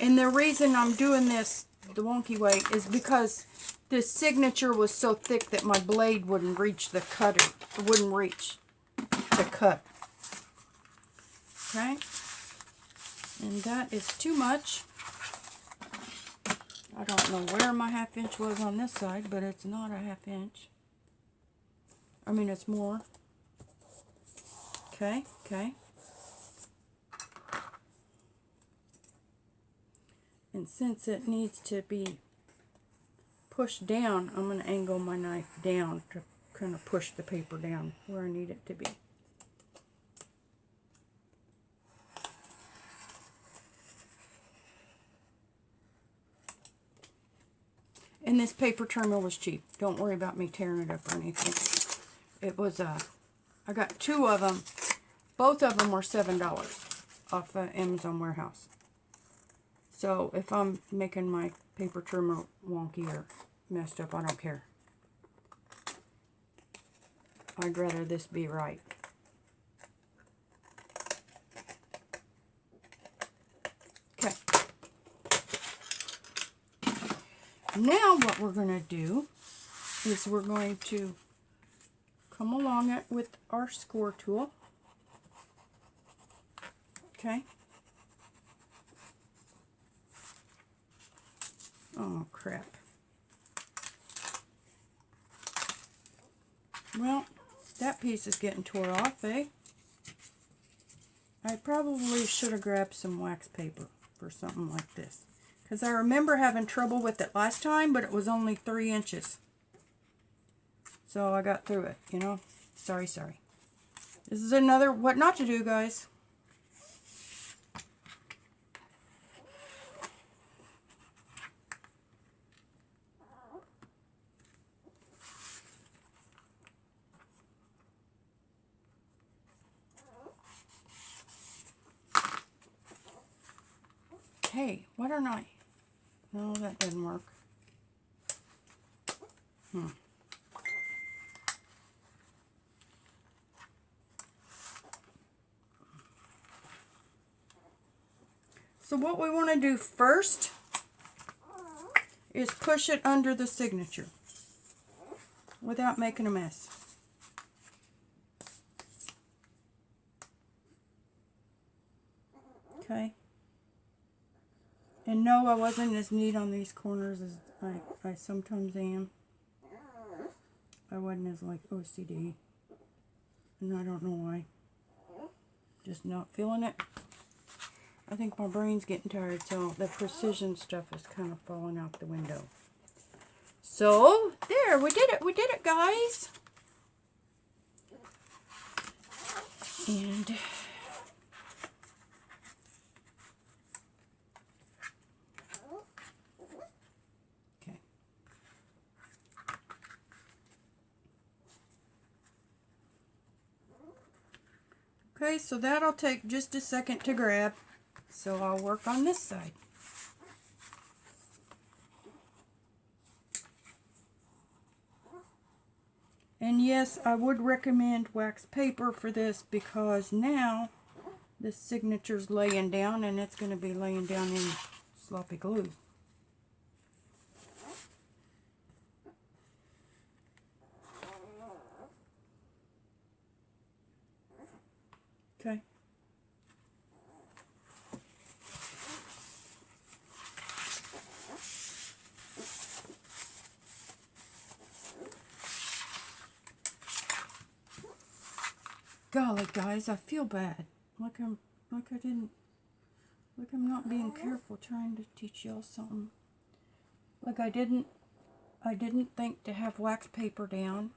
And the reason I'm doing this the wonky way is because this signature was so thick that my blade wouldn't reach the cutter. It wouldn't reach the cut. Okay? And that is too much. I don't know where my 1/2 inch was on this side, but it's not a 1/2 inch. I mean, it's more. Okay, okay. And since it needs to be pushed down, I'm going to angle my knife down to kind of push the paper down where I need it to be. And this paper trimmer was cheap. Don't worry about me tearing it up or anything. It was, I got 2 of them. Both of them were $7 off the Amazon warehouse. So if I'm making my paper trimmer wonky or messed up, I don't care. I'd rather this be right. Okay. Now what we're going to do is we're going to come along it with our score tool. Okay. Oh, crap. Well, that piece is getting tore off, eh? I probably should have grabbed some wax paper for something like this. Because I remember having trouble with it last time, but it was only 3 inches. So I got through it, you know. Sorry, sorry. This is another what not to do, guys. Hey, why don't I? No, that didn't work. So what we want to do first is push it under the signature without making a mess. Okay. And no, I wasn't as neat on these corners as I sometimes am. I wasn't as like OCD. And I don't know why. Just not feeling it. I think my brain's getting tired, so the precision stuff is kind of falling out the window. So, there, we did it, guys. And okay. Okay, so that'll take just a second to grab. So I'll work on this side. And yes, I would recommend wax paper for this because now the signature's laying down and it's going to be laying down in sloppy glue. Okay. Golly, guys, I feel bad. Like I'm not being careful trying to teach y'all something. Like I didn't think to have wax paper down.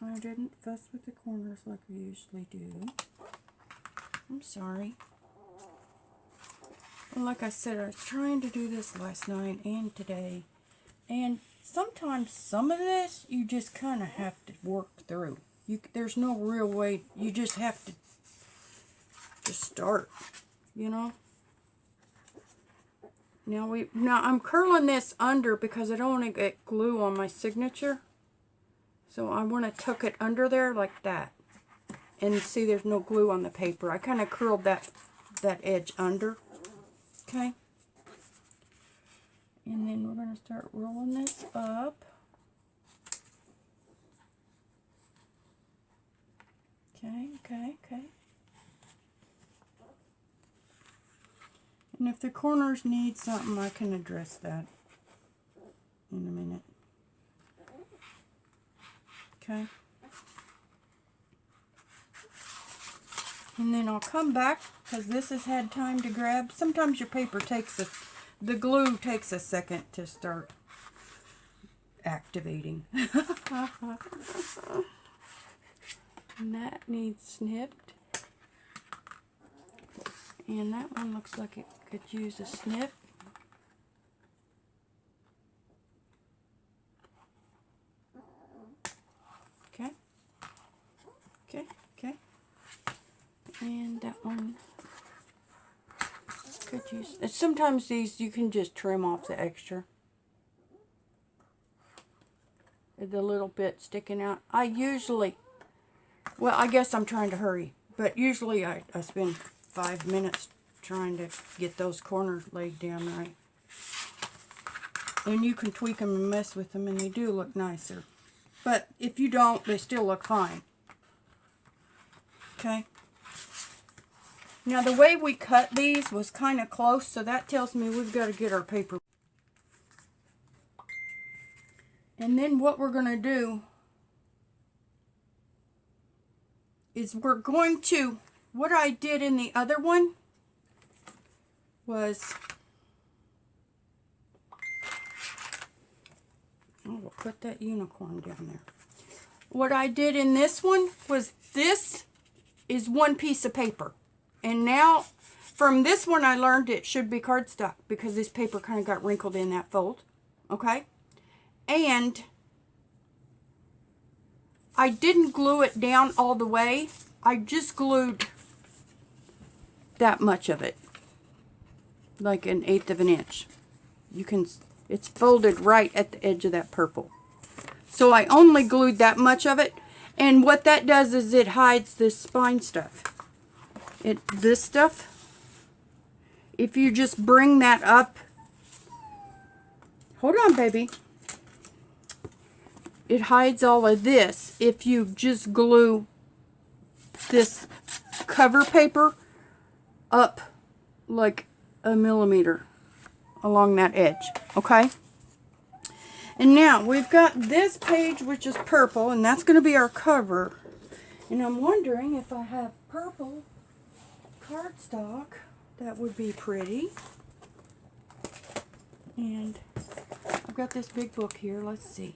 I didn't fuss with the corners like I usually do. I'm sorry. And like I said, I was trying to do this last night and today. And sometimes some of this you just kind of have to work through. There's no real way. You just have to just start, you know. Now I'm curling this under because I don't want to get glue on my signature. So I want to tuck it under there like that. And see, there's no glue on the paper. I kind of curled that edge under. Okay. And then we're going to start rolling this up. Okay. And And if the corners need something, I can address that in a minute. Okay. And then I'll come back, because this has had time to grab. Sometimes your paper the glue takes a second to start activating. And that needs snipped. And that one looks like it could use a snip. Okay. Okay, okay. And that one could use... Sometimes these you can just trim off the extra. The little bit sticking out. I usually... Well, I guess I'm trying to hurry. But usually I spend 5 minutes trying to get those corners laid down right. And you can tweak them and mess with them and they do look nicer. But if you don't, they still look fine. Okay. Now the way we cut these was kind of close, so that tells me we've got to get our paper. And then what we're going to do is we're going to, what I did in the other one was, we'll put that unicorn down there. What I did in this one was, this is one piece of paper. And now, from this one I learned it should be cardstock, because this paper kind of got wrinkled in that fold. Okay? And I didn't glue it down all the way. I just glued that much of it. Like 1/8 of an inch. You can, it's folded right at the edge of that purple. So I only glued that much of it. And what that does is it hides this spine stuff. This stuff, if you just bring that up, hold on baby, it hides all of this if you just glue this cover paper up like 1 millimeter along that edge, okay? And now we've got this page, which is purple, and that's going to be our cover. And I'm wondering if I have purple cardstock, that would be pretty. And I've got this big book here. Let's see.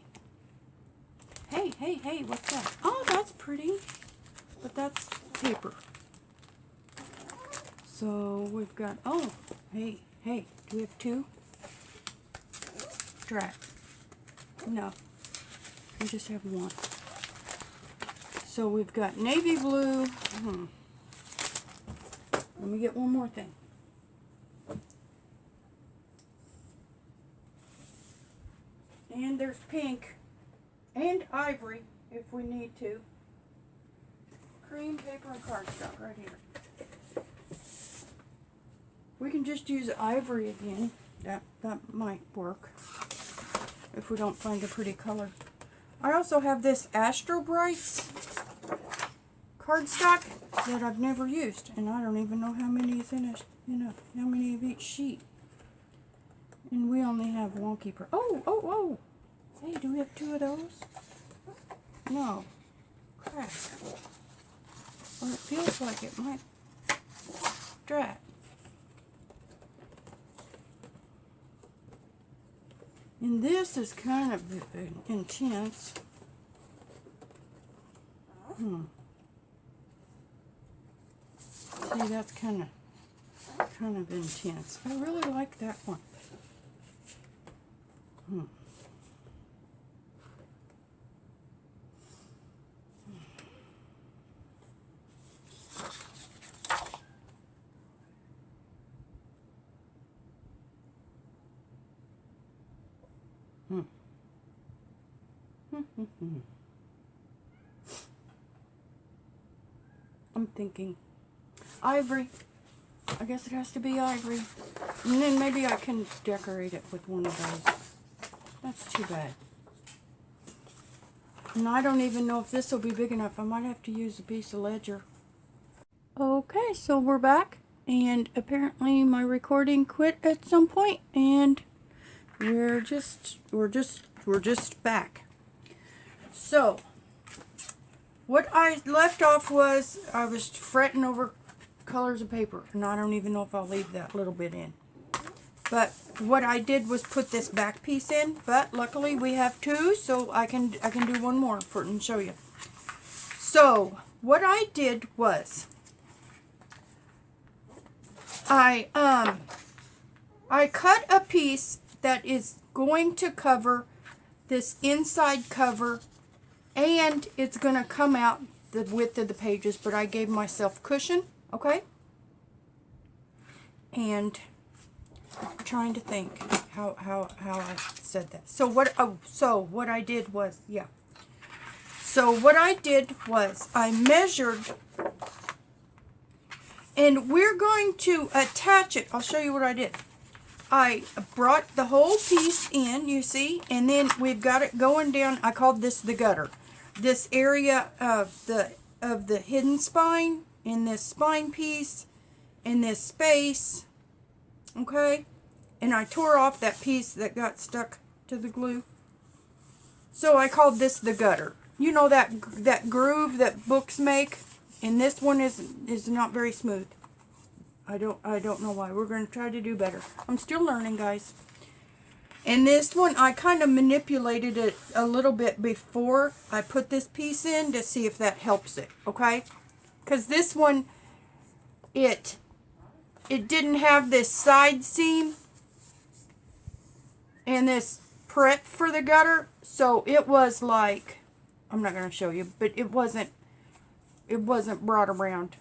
Hey, hey, hey, what's that? Oh, that's pretty. But that's paper. So we've got, oh, hey, hey, do we have 2? Drat. No, we just have 1. So we've got navy blue. Let me get one more thing. And there's pink and ivory if we need to. Cream, paper, and cardstock right here. We can just use ivory again. That might work if we don't find a pretty color. I also have this Astro Brights cardstock that I've never used, and I don't even know how many is in it. How many of each sheet. And we only have wonky. Oh! Hey, do we have 2 of those? No. Crap. Well, it feels like it might. Drat. And this is kind of intense. See, that's kind of intense. I really like that one. I'm thinking ivory. I guess it has to be ivory. And then maybe I can decorate it with one of those. That's too bad. And I don't even know if this will be big enough. I might have to use a piece of ledger. Okay, so we're back. and apparently my recording quit at some point, and we're just back. So what I left off was I was fretting over colors of paper, and I don't even know if I'll leave that little bit in. But what I did was put this back piece in, but luckily we have two, so I can do one more for it and show you. So what I did was I cut a piece that is going to cover this inside cover, and it's going to come out the width of the pages, but I gave myself cushion, okay? And I'm trying to think how I said that. So what I did was, So what I did was I measured, and we're going to attach it. I'll show you what I did. I brought the whole piece in, you see, and then we've got it going down. I called this the gutter. This area of the hidden spine, in this spine piece, in this space, okay? And I tore off that piece that got stuck to the glue. So I called this the gutter. You know that groove that books make? And this one is not very smooth. I don't know why. We're going to try to do better. I'm still learning, guys. And this one, I kind of manipulated it a little bit before I put this piece in to see if that helps it, okay? Because this one, it didn't have this side seam and this prep for the gutter, so it was like, I'm not going to show you, but it wasn't brought around.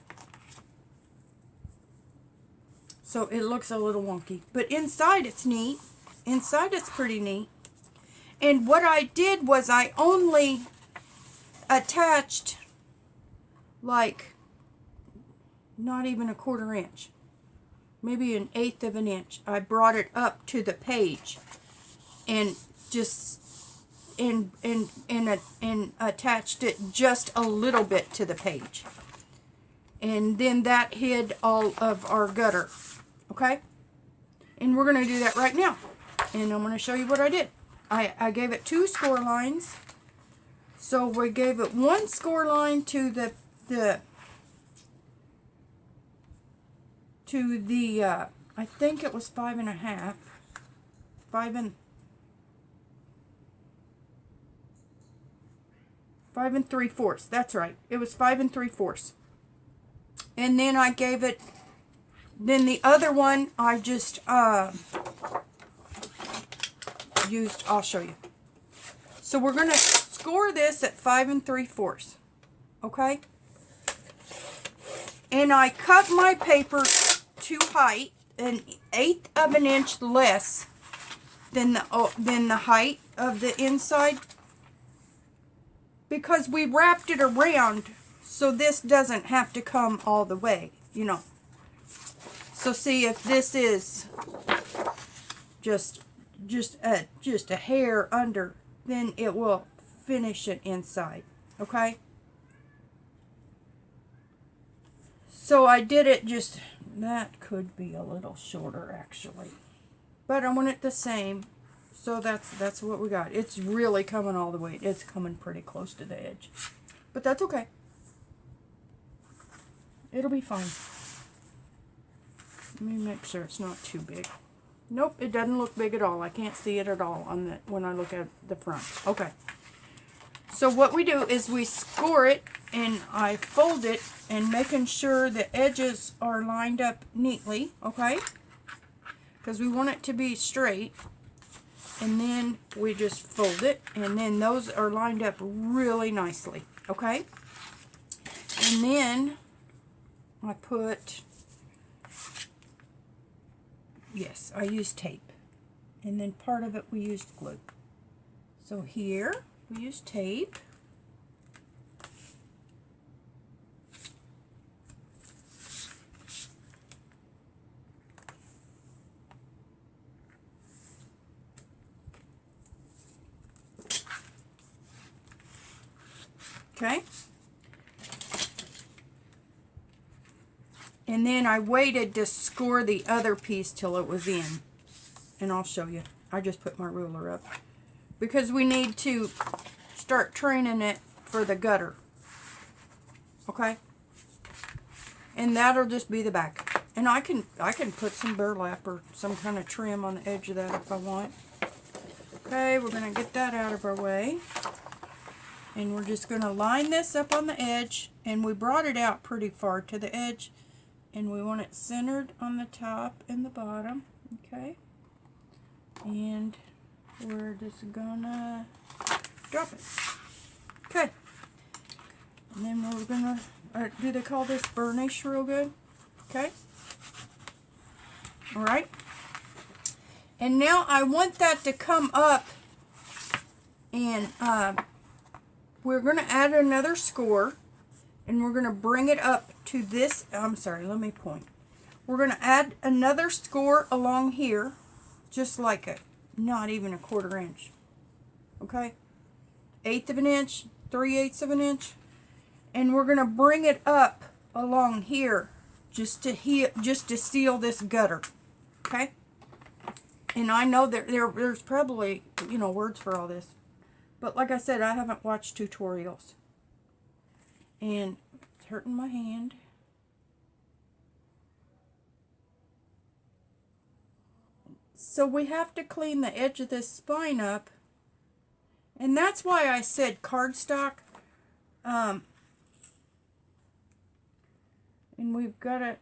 So it looks a little wonky. But inside it's neat. Inside it's pretty neat. And what I did was I only attached like not even a 1/4 inch. Maybe 1/8 of an inch. I brought it up to the page and just and attached it just a little bit to the page. And then that hid all of our gutter. Okay? And we're going to do that right now. And I'm going to show you what I did. I gave it 2 score lines. So we gave it 1 score line to the I think it was 5.5. 5 3/4. That's right. It was 5 3/4. And then I gave it, then the other one I just used, I'll show you. So we're going to score this at 5 3/4. Okay? And I cut my paper to height, 1/8 of an inch less than the height of the inside, because we wrapped it around so this doesn't have to come all the way, you know. So see, if this is just a hair under, then it will finish it inside, okay? So I did it just, that could be a little shorter actually, but I want it the same. So that's what we got. It's really coming all the way. It's coming pretty close to the edge, but that's okay. It'll be fine. Let me make sure it's not too big. Nope, it doesn't look big at all. I can't see it at all on the when I look at the front. Okay. So what we do is we score it, and I fold it, and making sure the edges are lined up neatly, okay? Because we want it to be straight. And then we just fold it, and then those are lined up really nicely, okay? And then I put, yes, I used tape. And then part of it we used glue. So here we use tape. Okay. And then I waited to score the other piece till it was in. And I'll show you. I just put my ruler up. Because we need to start training it for the gutter. Okay? And that'll just be the back. And I can put some burlap or some kind of trim on the edge of that if I want. Okay, we're going to get that out of our way. And we're just going to line this up on the edge. And we brought it out pretty far to the edge. And we want it centered on the top and the bottom. Okay. And we're just going to drop it. Okay. And then we're going to, do they call this burnish real good? Okay. Alright. And now I want that to come up, and we're going to add another score, and we're going to bring it up to this. I'm sorry, let me point. We're going to add another score along here, just like not even a 1/4 inch. Okay? 1/8 of an inch, 3/8 of an inch, and we're going to bring it up along here just to seal this gutter. Okay? And I know that there's probably, words for all this. But like I said, I haven't watched tutorials. And it's hurting my hand. So we have to clean the edge of this spine up. And that's why I said cardstock. And we've got to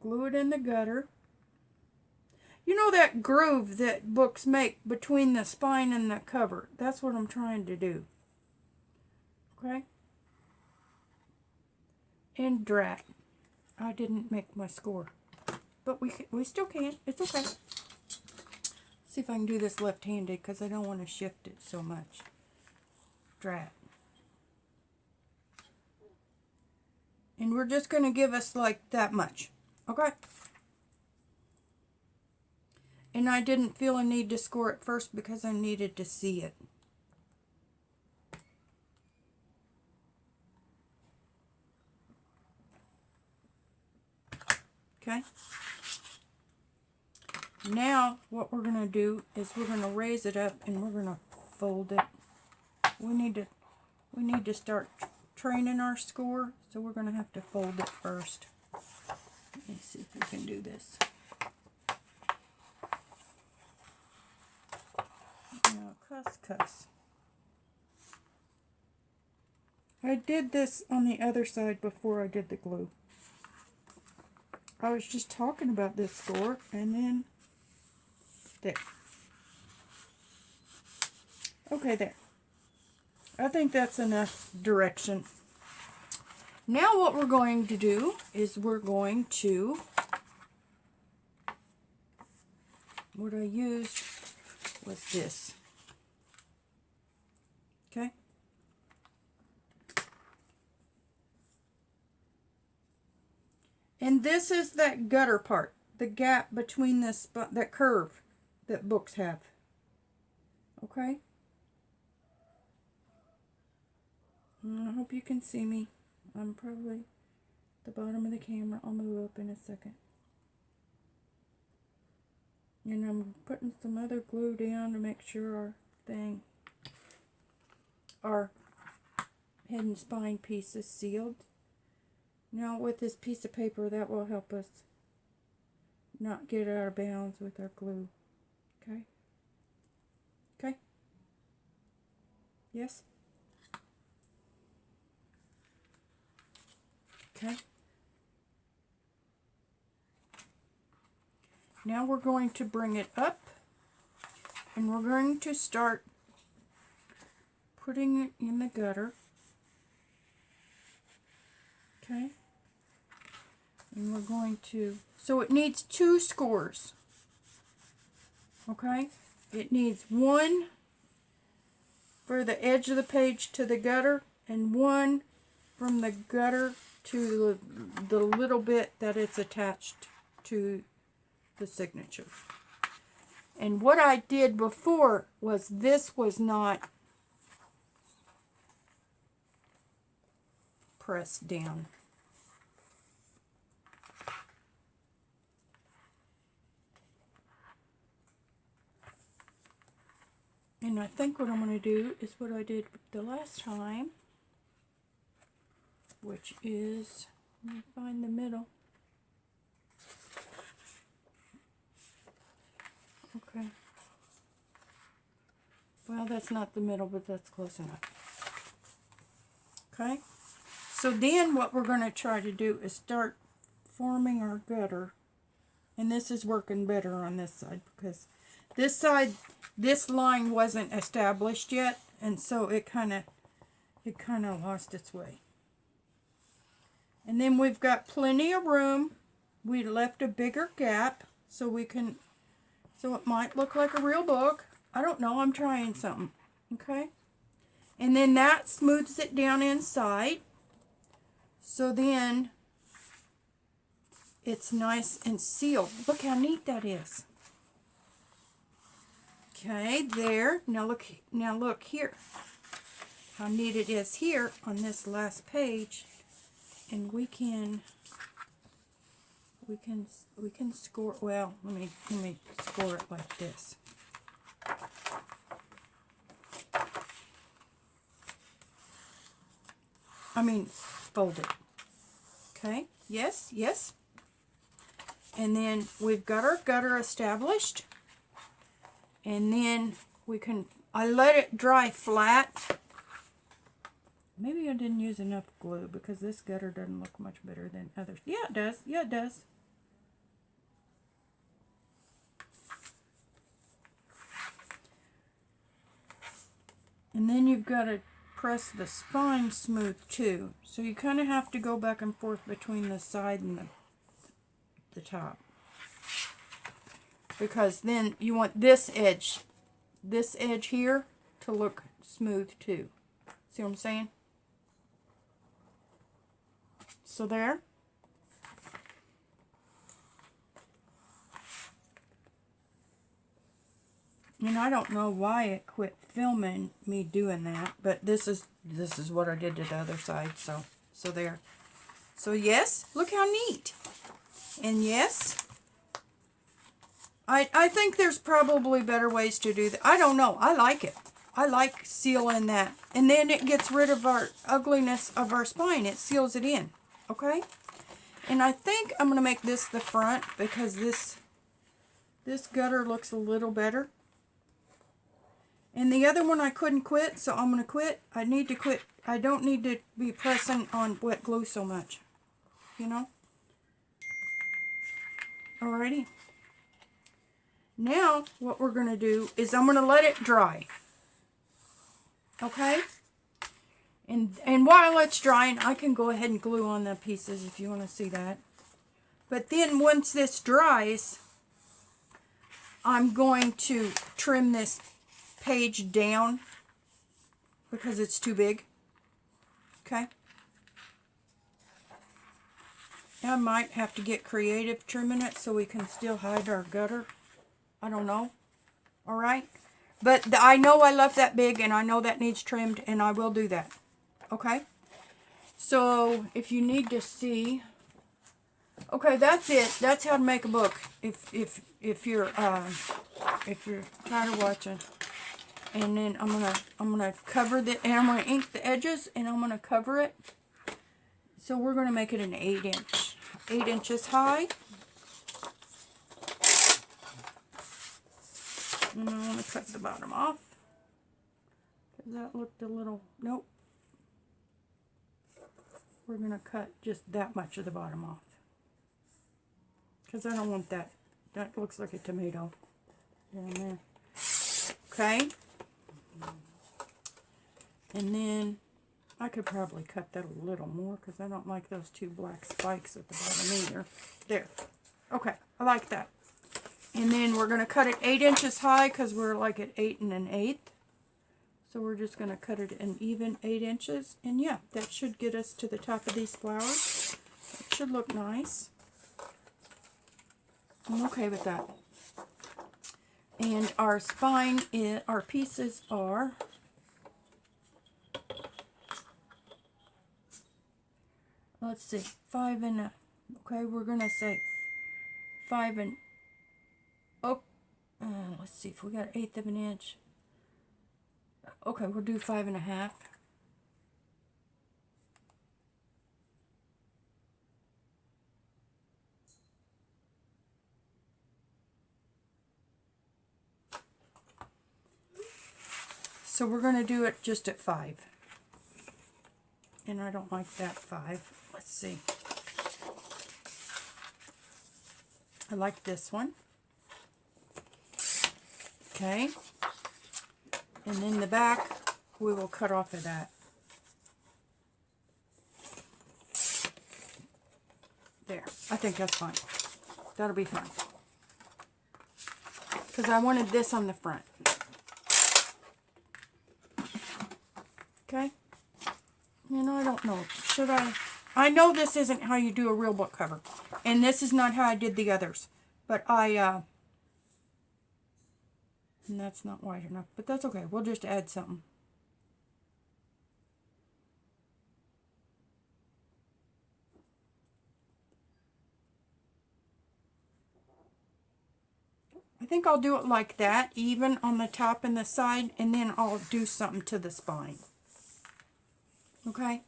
glue it in the gutter. You know that groove that books make between the spine and the cover? That's what I'm trying to do. Okay? And drat. I didn't make my score. But we still can. It's okay. See if I can do this left-handed because I don't want to shift it so much. Drat. And we're just going to give us like that much. Okay? And I didn't feel a need to score it first because I needed to see it. Okay? Now, what we're going to do is we're going to raise it up and we're going to fold it. We need to start training our score, so we're going to have to fold it first. Let me see if we can do this. Now, cuss. I did this on the other side before I did the glue. I was just talking about this score, and then there. Okay, there. I think that's enough direction. Now what we're going to do is we're going to, what I used was this. Okay? And this is that gutter part, the gap between this, that curve that books have. Okay? I hope you can see me. I'm probably at the bottom of the camera. I'll move up in a second. And I'm putting some other glue down to make sure our head and spine piece is sealed. Now with this piece of paper, that will help us not get out of bounds with our glue. Okay? Okay? Yes? Okay. Now we're going to bring it up and we're going to start putting it in the gutter. Okay. And we're going to, so it needs 2 scores. Okay. It needs 1 for the edge of the page to the gutter and 1 from the gutter to the little bit that it's attached to the signature. And what I did before was this was not pressed down. And I think what I'm going to do is what I did the last time, which is, let me find the middle. Okay. Well, that's not the middle, but that's close enough. Okay. So then what we're going to try to do is start forming our gutter. And this is working better on this side because this side, this line wasn't established yet. And so it kind of lost its way. And then we've got plenty of room. We left a bigger gap so it might look like a real book. I don't know, I'm trying something. Okay? And then that smooths it down inside. So then it's nice and sealed. Look how neat that is. Okay, there. Now look here. How neat it is here on this last page. And we can score, well, let me score it like this. I mean, fold it. Okay, yes, yes. And then we've got our gutter established. And then I let it dry flat. Maybe I didn't use enough glue because this gutter doesn't look much better than others. Yeah, it does. Yeah, it does. And then you've got to press the spine smooth too. So you kind of have to go back and forth between the side and the top. Because then you want this edge here to look smooth too. See what I'm saying? So there. And I don't know why it quit filming me doing that, but this is what I did to the other side. So there. So yes, look how neat. And yes, I think there's probably better ways to do that. I don't know. I like it. I like sealing that. And then it gets rid of our ugliness of our spine. It seals it in. Okay? And I think I'm going to make this the front because this gutter looks a little better. And the other one I couldn't quit, so I'm going to quit. I need to quit. I don't need to be pressing on wet glue so much. You know? Alrighty. Now, what we're going to do is I'm going to let it dry. Okay? And while it's drying, I can go ahead and glue on the pieces if you want to see that. But then once this dries, I'm going to trim this page down because it's too big. Okay? I might have to get creative trimming it so we can still hide our gutter. I don't know. Alright? But I know I left that big and I know that needs trimmed and I will do that. Okay? So, if you need to see... Okay, that's it. That's how to make a book. If you're tired of watching. And then I'm gonna cover the, and I'm gonna ink the edges and I'm gonna cover it. So we're gonna make it an 8 inches high. And I want to cut the bottom off. Because that looked a little, nope. We're going to cut just that much of the bottom off. Because I don't want that. That looks like a tomato down there. Okay. And then I could probably cut that a little more because I don't like those two black spikes at the bottom either. There. Okay. I like that. And then we're going to cut it 8 inches high because we're like at 8 1/8. So we're just going to cut it an even 8 inches. And yeah, that should get us to the top of these flowers. It should look nice. I'm okay with that. And our spine, our pieces are... Let's see, 5 and... Okay, we're going to say 5 and... Oh, let's see if we got 1/8 of an inch. Okay, we'll do 5.5. So we're going to do it just at 5. And I don't like that 5. Let's see. I like this one. Okay. And then the back, we will cut off of that. There. I think that's fine. That'll be fine. Because I wanted this on the front. Okay. You know, I don't know. Should I? I know this isn't how you do a real book cover. And this is not how I did the others. But and that's not wide enough. But that's okay. We'll just add something. I think I'll do it like that, even on the top and the side, and then I'll do something to the spine. Okay?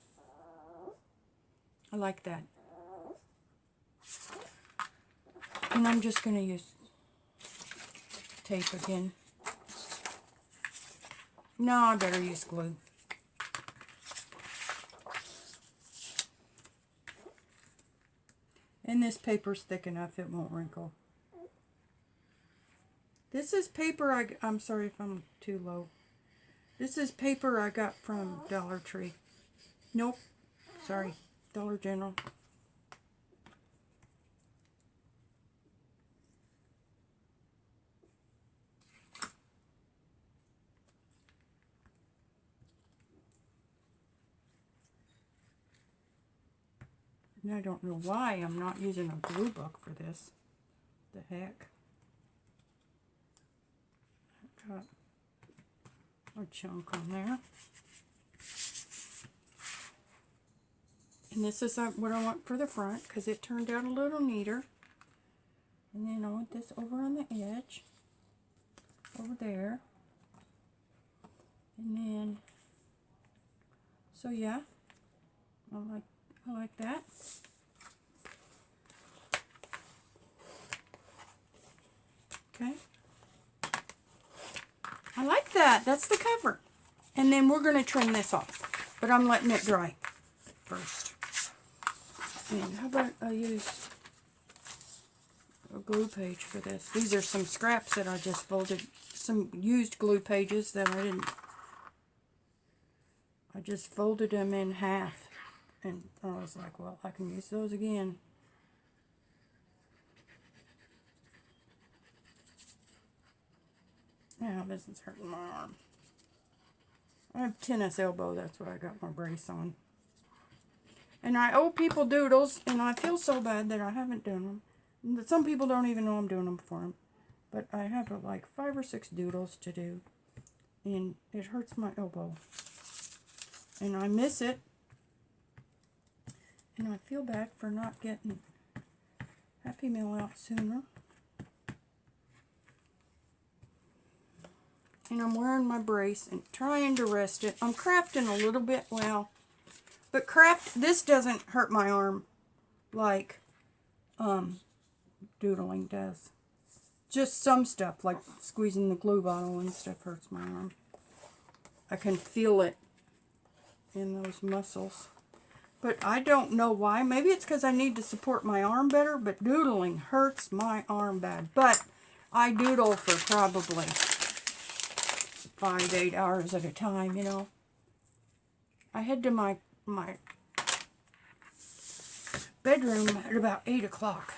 I like that. And I'm just going to use tape again. No, I better use glue. And this paper's thick enough, it won't wrinkle. This is paper I'm sorry if I'm too low. This is paper I got from Dollar Tree. Nope. Sorry. Dollar General. And I don't know why I'm not using a glue book for this. The heck. Got a chunk on there. And this is what I want for the front because it turned out a little neater. And then I want this over on the edge. Over there. And then, so yeah, I like that. Okay. I like that. That's the cover. And then we're going to trim this off. But I'm letting it dry first. And how about I use a glue page for this. These are some scraps that I just folded. Some used glue pages that I just folded them in half. And I was like, well, I can use those again. Yeah, this is hurting my arm. I have tennis elbow, that's why I got my brace on. And I owe people doodles, and I feel so bad that I haven't done them. Some people don't even know I'm doing them for them. But I have like 5 or 6 doodles to do. And it hurts my elbow. And I miss it. And I feel bad for not getting Happy Meal out sooner. And I'm wearing my brace and trying to rest it. I'm crafting a little bit, well, but this doesn't hurt my arm like doodling does. Just some stuff, like squeezing the glue bottle and stuff, hurts my arm. I can feel it in those muscles. But I don't know why. Maybe it's because I need to support my arm better, but doodling hurts my arm bad. But I doodle for probably 5 to 8 hours at a time, you know. I head to my bedroom at about 8 o'clock.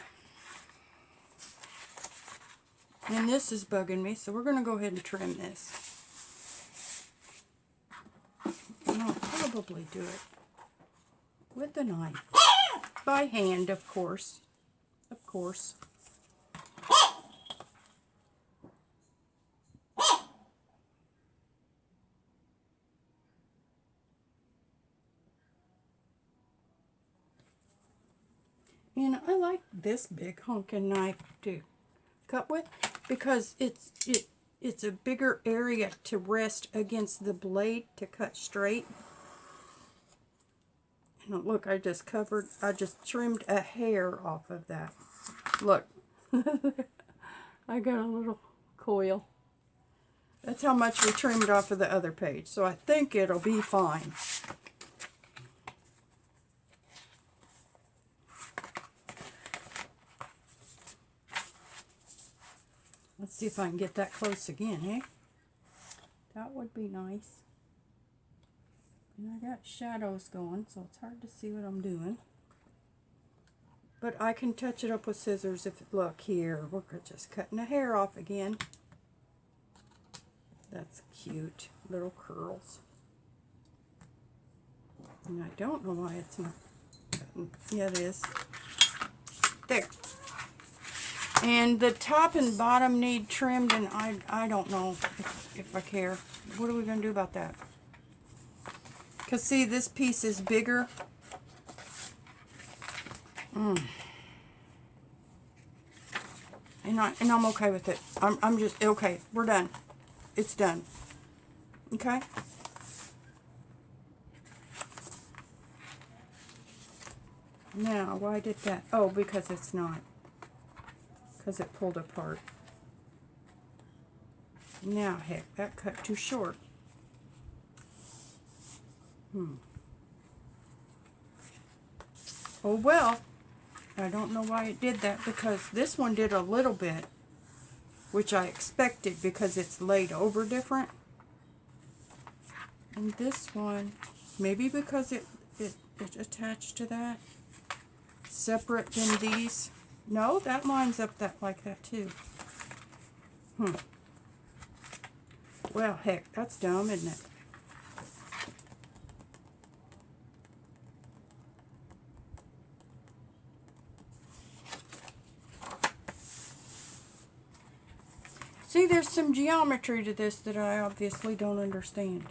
And this is bugging me, so we're going to go ahead and trim this. And I'll probably do it with a knife. By hand, of course. Of course. And I like this big honking knife to cut with because it it's a bigger area to rest against the blade to cut straight. And look, I just trimmed a hair off of that. Look, I got a little coil. That's how much we trimmed off of the other page. So I think it'll be fine. Let's see if I can get that close again, eh? That would be nice. And I got shadows going, so it's hard to see what I'm doing. But I can touch it up with scissors if, look here, we're just cutting the hair off again. That's cute, little curls. And I don't know why it's not cutting. Yeah, it is. There. And the top and bottom need trimmed, and I don't know if I care. What are we going to do about that? Because see, this piece is bigger. And I'm okay with it. I'm just, okay, we're done. It's done. Okay? Now, why did that? Oh, because it's not. Because it pulled apart. Now, heck, that cut too short. Oh well. I don't know why it did that, because this one did a little bit, which I expected because it's laid over different. And this one, maybe because it attached to that, separate than these. No, that lines up like that too. Well, heck, that's dumb, isn't it? See, there's some geometry to this that I obviously don't understand.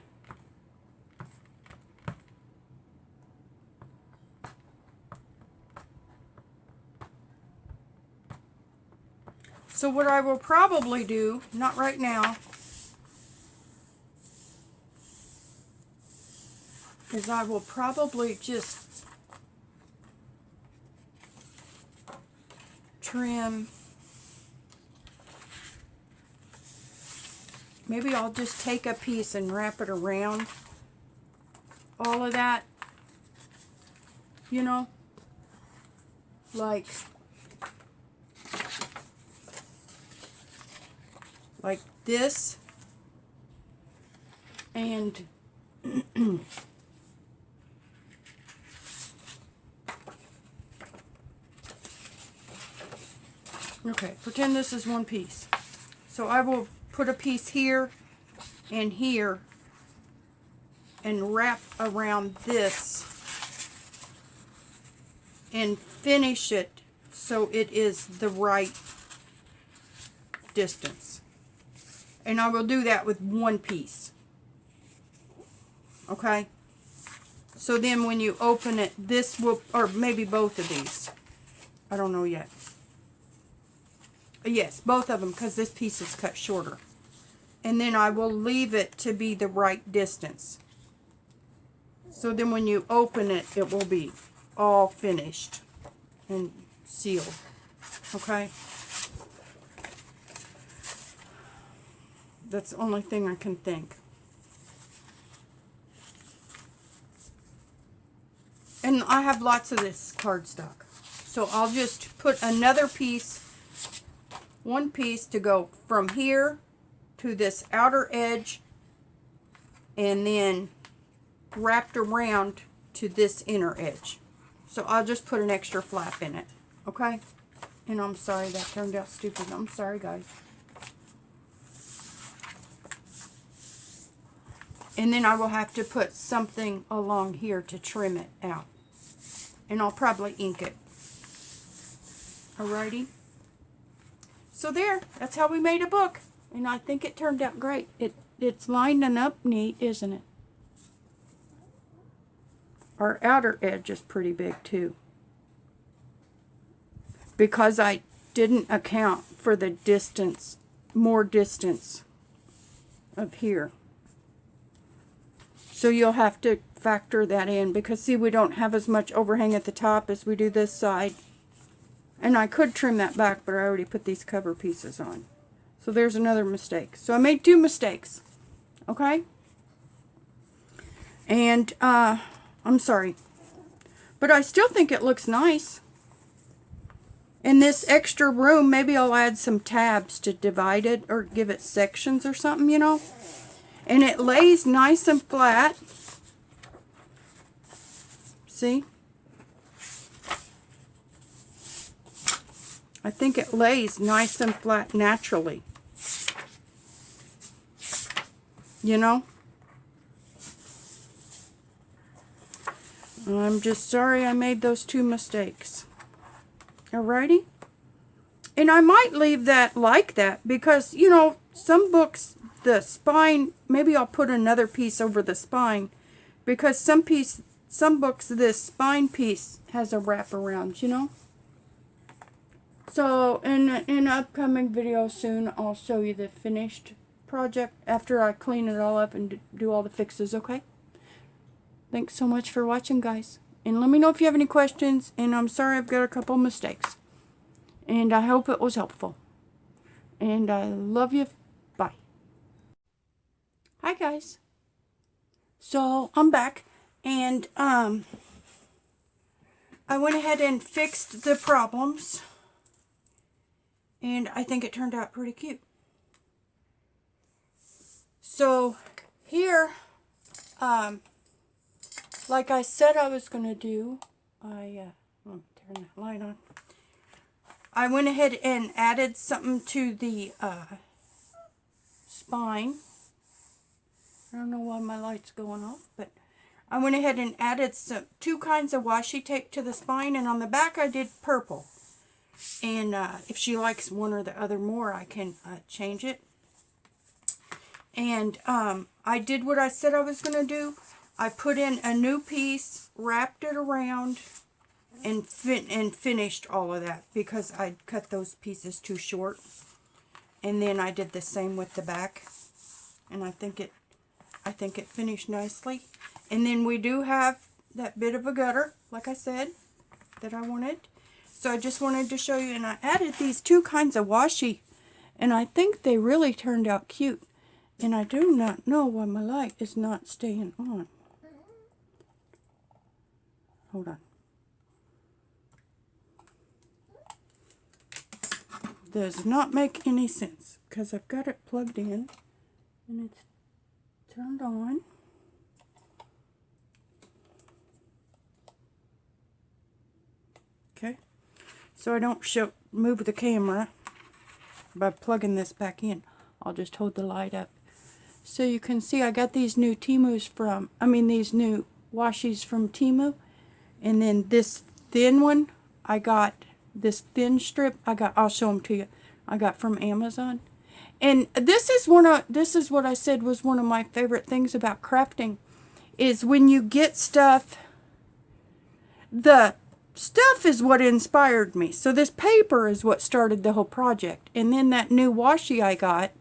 So what I will probably do, not right now, is I will probably just trim. Maybe I'll just take a piece and wrap it around all of that, you know, like this, and okay, pretend this is one piece. So I will put a piece here and here and wrap around this and finish it so it is the right distance. And I will do that with one piece. Okay? So then when you open it, this will, or maybe both of these. I don't know yet. Yes, both of them, because this piece is cut shorter. And then I will leave it to be the right distance. So then when you open it, it will be all finished and sealed. Okay? That's the only thing I can think. And I have lots of this cardstock. So I'll just put another piece, one piece to go from here to this outer edge, and then wrapped around to this inner edge. So I'll just put an extra flap in it. Okay? And I'm sorry that turned out stupid. I'm sorry, guys. And then I will have to put something along here to trim it out. And I'll probably ink it. Alrighty? So there, that's how we made a book. And I think it turned out great. It's lining up neat, isn't it? Our outer edge is pretty big too. Because I didn't account for the distance, more distance of here. So you'll have to factor that in, because see, we don't have as much overhang at the top as we do this side. And I could trim that back, but I already put these cover pieces on. So there's another mistake. So I made 2 mistakes. Okay? And I'm sorry. But I still think it looks nice. In this extra room, maybe I'll add some tabs to divide it or give it sections or something, you know. And it lays nice and flat. See? I think it lays nice and flat naturally. You know? I'm just sorry I made those 2 mistakes. Alrighty? And I might leave that like that, because, you know, some books, the spine, maybe I'll put another piece over the spine, because some books, this spine piece has a wraparound, you know? So, in an upcoming video soon, I'll show you the finished project after I clean it all up and do all the fixes, okay? Thanks so much for watching, guys. And let me know if you have any questions, and I'm sorry I've got a couple mistakes. And I hope it was helpful. And I love you. Bye. Hi, guys. So, I'm back, and I went ahead and fixed the problems. And I think it turned out pretty cute. So here, like I said I was going to do, let me turn that light on. I went ahead and added something to the spine. I don't know why my light's going off, but I went ahead and added 2 kinds of washi tape to the spine, and on the back I did purple. And if she likes one or the other more, I can change it. And I did what I said I was going to do. I put in a new piece, wrapped it around, and finished all of that, because I cut those pieces too short. And then I did the same with the back, and I think it finished nicely. And then we do have that bit of a gutter, like I said, that I wanted. So I just wanted to show you, and I added these 2 kinds of washi, and I think they really turned out cute. And I do not know why my light is not staying on. Hold on. Does not make any sense, because I've got it plugged in, and it's turned on. Okay. So I don't move the camera by plugging this back in. I'll just hold the light up. So you can see I got these new these new washis from Temu. And then this thin one, I got this thin strip, I'll show them to you. I got from Amazon. And this is what I said was one of my favorite things about crafting, is when you get stuff, the stuff is what inspired me. So this paper is what started the whole project. And then that new washi I got,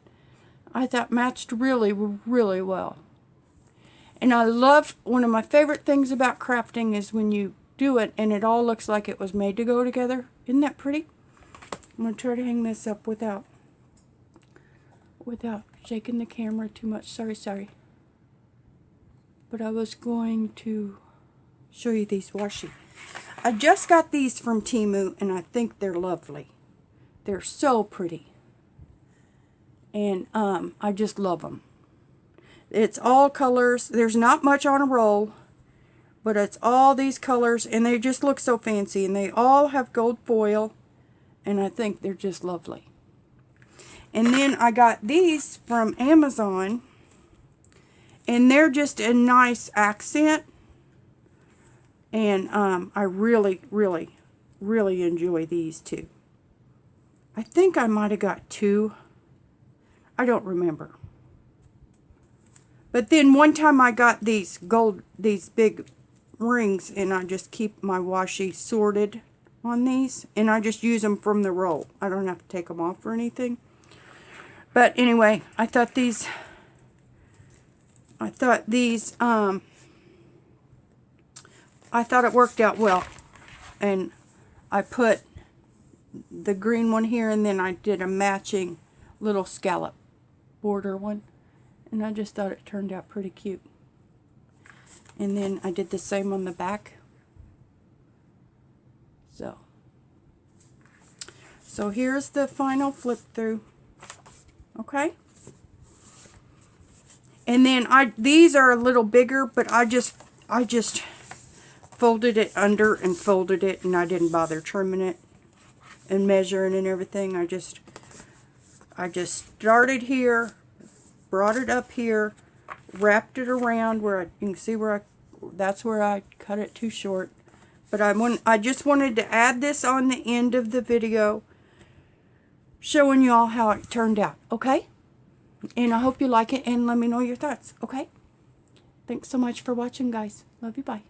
I thought matched really, really well. And I love, one of my favorite things about crafting is when you do it and it all looks like it was made to go together. Isn't that pretty? I'm going to try to hang this up without shaking the camera too much. Sorry. But I was going to show you these washi. I just got these from Temu, and I think they're lovely. They're so pretty. And I just love them. It's all colors. There's not much on a roll, but it's all these colors, and they just look so fancy. And they all have gold foil, and I think they're just lovely. And then I got these from Amazon, and they're just a nice accent. And I really, really, really enjoy these too. I think I might have got 2. I don't remember. But then one time I got these big rings, and I just keep my washi sorted on these, and I just use them from the roll. I don't have to take them off or anything. But anyway, I thought these I thought these, I thought it worked out well. And I put the green one here, and then I did a matching little scallop border one. And I just thought it turned out pretty cute. And then I did the same on the back. So here's the final flip through. Okay? And then these are a little bigger, but I just folded it under and folded it, and I didn't bother trimming it and measuring and everything. I just started here, brought it up here, wrapped it around where you can see where that's where I cut it too short. But I just wanted to add this on the end of the video, showing you all how it turned out, okay? And I hope you like it, and let me know your thoughts, okay? Thanks so much for watching, guys. Love you, bye.